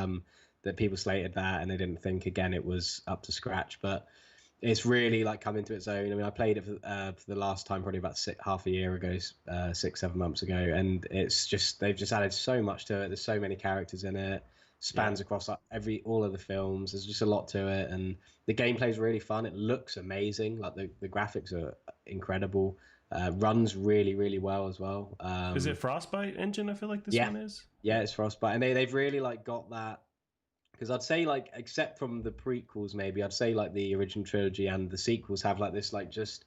that people slated that and they didn't think again it was up to scratch. But it's really like come into its own. I mean, I played it for the last time probably about half a year ago, 6 7 months ago, and it's just they've just added so much to it. There's so many characters in it, Yeah. spans across like all of the films. There's just a lot to it, and the gameplay is really fun. It looks amazing. Like the graphics are incredible. Runs really well as well. Is it Frostbite engine? I feel like this Yeah, one is. yeah, it's Frostbite, and they've really like got that because I'd say like except from the prequels, maybe I'd say like the original trilogy and the sequels have like this like just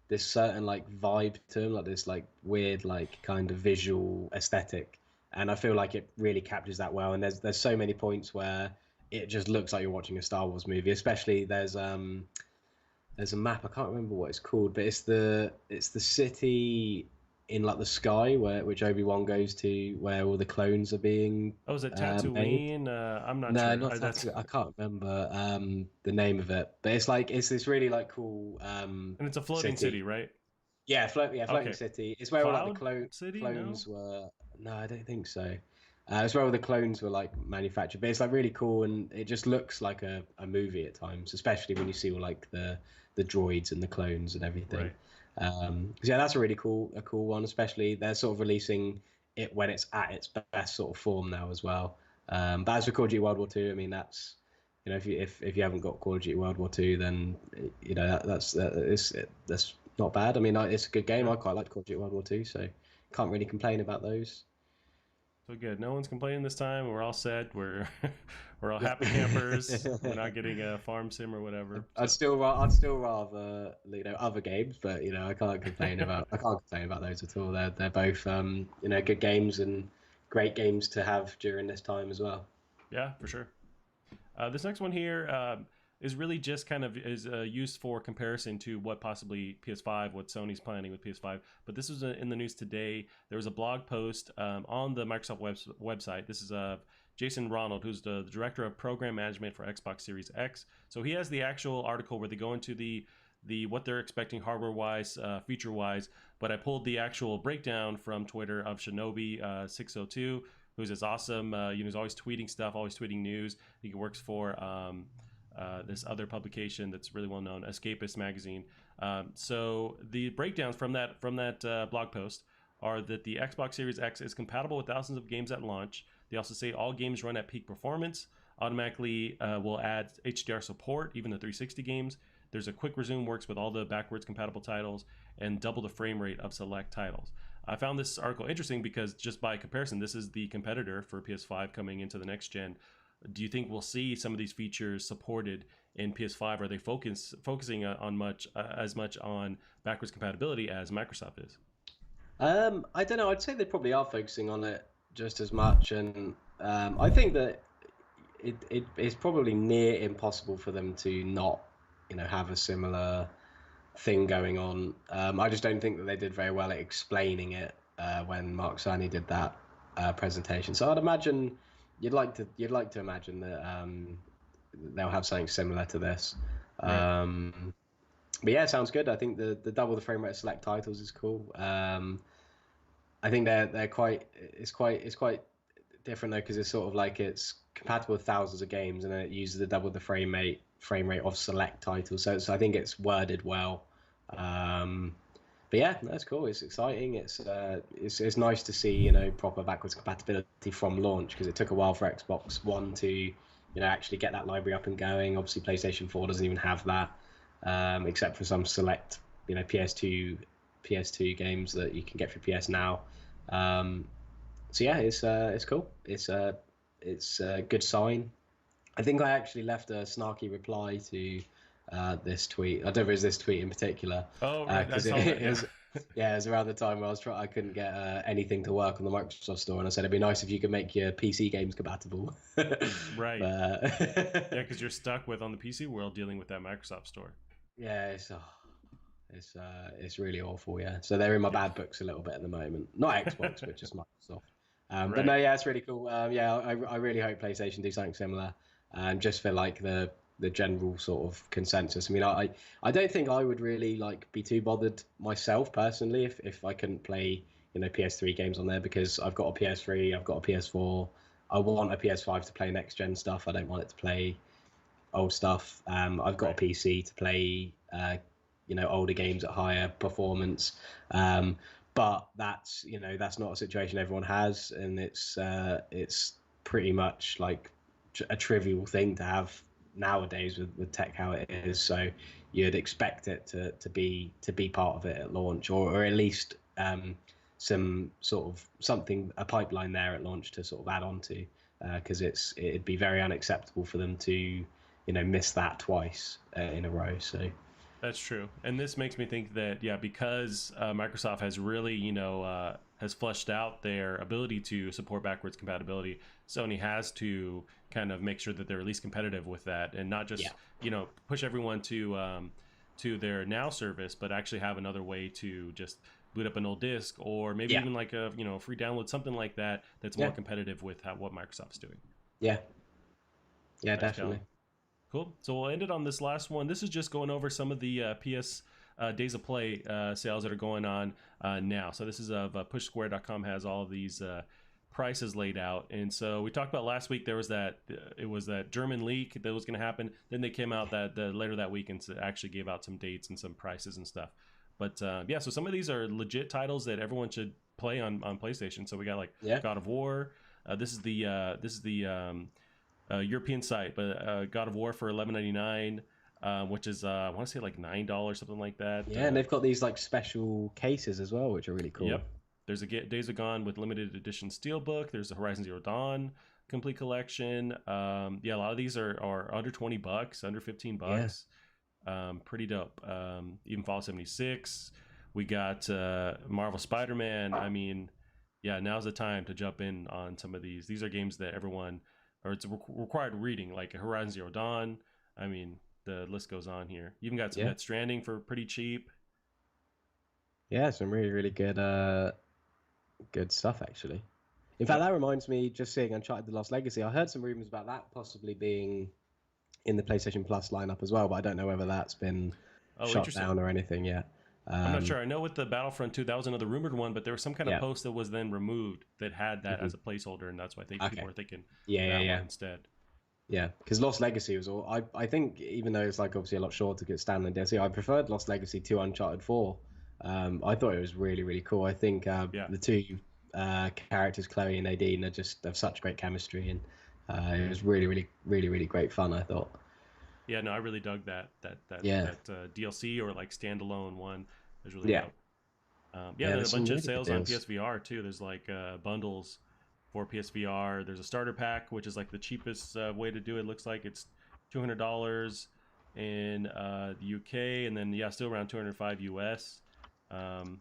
this certain like vibe to them, like this like weird like kind of visual aesthetic, and I feel like it really captures that well. And there's so many points where it just looks like you're watching a Star Wars movie. Especially there's a map I can't remember what it's called, but it's the city in like the sky where which Obi-Wan goes to, where all the clones are being Oh, is it made. Tatooine? I'm not No, sure. not That's Tattoo. I can't remember the name of it, but it's like it's this really like cool and it's a floating city, city. right? Yeah, floating Okay. city. It's where all like the Cloud City? No. clones were. No, I don't think so. It's where all the clones were like manufactured, but it's like really cool and it just looks like a movie at times, especially when you see all like the droids and the clones and everything. Right. So yeah, that's a cool one. Especially they're sort of releasing it when it's at its best sort of form now as well. But as for Call of Duty World War Two, I mean that's if you haven't got Call of Duty World War Two, then that's not bad. I mean, it's a good game. Yeah. I quite like Call of Duty World War Two, so can't really complain about those. So good. No one's complaining this time. We're all set. We're we're all Yeah. happy campers. We're not getting a farm sim or whatever. So I'd still rather other games, but I can't complain about those at all. They're both good games and great games to have during this time as well. yeah, for sure. This next one here is really just kind of is used for comparison to what possibly PS5, what Sony's planning with PS5. But this was in the news today. There was a blog post on the Microsoft website. This is Jason Ronald, who's the director of program management for Xbox Series X. So he has the actual article where they go into the what they're expecting hardware wise, feature wise. But I pulled the actual breakdown from Twitter of Shinobi 602, who's this awesome, he's always tweeting stuff, always tweeting news. He works for this other publication that's really well known, Escapist Magazine. So the breakdowns from that blog post are that the Xbox Series X is compatible with thousands of games at launch. They also say all games run at peak performance. Automatically will add HDR support, even the 360 games. There's a quick resume, works with all the backwards compatible titles, and double the frame rate of select titles. I found this article interesting because just by comparison, this is the competitor for PS5 coming into the next gen. Do you think we'll see some of these features supported in PS5? Are they focusing on as much on backwards compatibility as Microsoft is? I don't know. I'd say they probably are focusing on it just as much, and I think that it's probably near impossible for them to not, have a similar thing going on. I just don't think that they did very well at explaining it when Mark Sony did that presentation. So I'd imagine you'd like to imagine that they'll have something similar to this. Right. But yeah, sounds good. I think the double the frame rate select titles is cool. I think they're quite it's quite different though, because it's sort of like it's compatible with thousands of games, and then it uses the double the frame rate of select titles. So I think it's worded well. Um, but yeah, that's cool. It's exciting. It's nice to see proper backwards compatibility from launch, because it took a while for Xbox One to actually get that library up and going. Obviously, PlayStation 4 doesn't even have that, except for some select PS2 games that you can get for PS Now. Um, so yeah, it's cool. It's a good sign. I think I actually left a snarky reply to this tweet. I don't know if it was this tweet in particular, Oh, right. I because saw that. it Yeah. was yeah, it was around the time where I couldn't get anything to work on the Microsoft Store, and I said it'd be nice if you could make your PC games compatible. Right. Yeah, But because you're stuck with on the PC world dealing with that Microsoft store. yeah, it's really awful. Yeah, so they're in my Yeah. bad books a little bit at the moment. Not Xbox, but just Microsoft. But no, Right. yeah, it's really cool. Yeah, I really hope PlayStation do something similar, just for like the general sort of consensus. I mean, I don't think I would really like be too bothered myself personally if I couldn't play PS3 games on there, because I've got a PS3, I've got a PS4. I want a PS5 to play next gen stuff. I don't want it to play old stuff. I've got a Right. PC to play, older games at higher performance. Um, but that's not a situation everyone has, and it's pretty much like a trivial thing to have nowadays with tech how it is. So you'd expect it to be part of it at launch, or at least some sort of something, a pipeline there at launch to sort of add on to, because it'd be very unacceptable for them to miss that twice in a row. So That's true, and this makes me think that yeah, because Microsoft has really has fleshed out their ability to support backwards compatibility, Sony has to kind of make sure that they're at least competitive with that, and not yeah, just push everyone to their Now service, but actually have another way to just boot up an old disk, or maybe yeah, even like a free download, something like that that's more yeah, competitive with what Microsoft's doing. yeah, yeah, Nice, Callum. definitely. Cool. So we'll end it on this last one. This is just going over some of the PS Days of Play sales that are going on now. So this is of PushSquare.com has all of these prices laid out. And so we talked about last week. There was that it was that German leak that was going to happen. Then they came out that later that week and actually gave out some dates and some prices and stuff. But yeah, so some of these are legit titles that everyone should play on PlayStation. So we got like Yeah, God of War. This is the European site, but God of War for 11.99, which is I want to say like $9, something like that. yeah, and they've got these like special cases as well, which are really cool. Yep. There's a Days of Gone with limited edition steelbook. There's a Horizon Zero Dawn complete collection. Yeah, a lot of these are under $20, under 15 Yeah, bucks. Pretty dope. Even Fallout 76. We got Marvel Spider-Man. I mean, yeah, now's the time to jump in on some of these. These are games that everyone, or it's required reading, like Horizon Zero Dawn. I mean, the list goes on here. You even got some yeah, Death Stranding for pretty cheap. yeah. Some really, really good stuff actually. In fact, Yep. that reminds me, just seeing Uncharted: The Lost Legacy. I heard some rumors about that possibly being in the PlayStation Plus lineup as well, but I don't know whether that's been Oh, shot interesting. down or anything yet. I'm not Um, sure. I know with the Battlefront 2, that was another rumored one, but there was some kind of yeah. post that was then removed that had that Hmm. as a placeholder, and that's why I think people Okay. are thinking Yeah, yeah, that one yeah. instead. Yeah, because Lost Legacy was all. I think even though it's like obviously a lot shorter to get standard DLC, I preferred Lost Legacy to Uncharted 4. I thought it was really really cool. I think Yeah. the two characters, Chloe and Nadine, are just have such great chemistry, and it was really really really really great fun. I thought. Yeah, no, I really dug Yeah, that DLC or like standalone one. It was really yeah, dope. Yeah, yeah. then a There's some bunch of really good sales on deals. PSVR too. There's like bundles for PSVR. There's a starter pack, which is like the cheapest way to do it. Looks like it's $200 in the UK, and then yeah, still around 205 US. Um,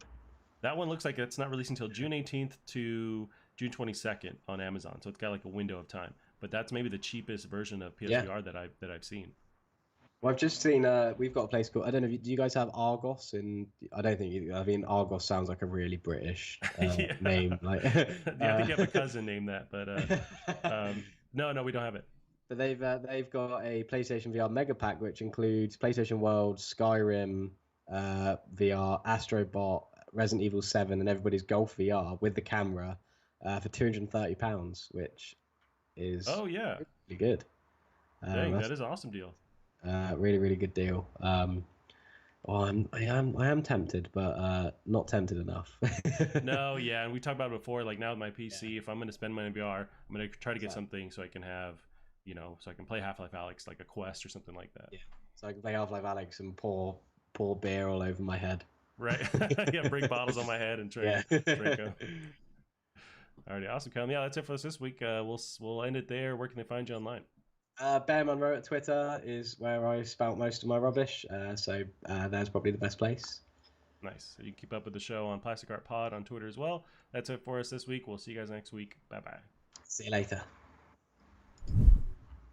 That one looks like it's not releasing until June 18th to June 22nd on Amazon. So it's got like a window of time. But that's maybe the cheapest version of Yeah. PSVR that I've seen. Well, I've just seen. We've got a place called. I don't know. Do you guys have Argos? And I don't think you. I mean, Argos sounds like a really British Yeah, name. Like, yeah. I think you have a cousin named that, but no, no, we don't have it. but they've got a PlayStation VR Mega Pack, which includes PlayStation World, Skyrim, VR, Astrobot, Resident Evil 7, and everybody's Golf VR with the camera for £230, which is Oh yeah, really good. dang, That's that is an awesome deal. really really good deal. Oh, I am tempted, but not tempted enough. No, yeah, and we talked about it before. Like now with my Yeah, PC, if I'm going to spend money on VR, I'm going to try to get exactly. something so I can have, so I can play Half-Life Alyx, like a Quest or something like that. Yeah, so I can play Half-Life Alex and pour beer all over my head. Right? Yeah, bring bottles on my head and try Yeah. and drink them. Alrighty, awesome, Callum. Yeah, that's it for us this week. We'll end it there. Where can they find you online? Bear Monroe at Twitter is where I spout most of my rubbish. So that's probably the best place. Nice. You can keep up with the show on Plastic Art Pod on Twitter as well. That's it for us this week. We'll see you guys next week. Bye bye. See you later.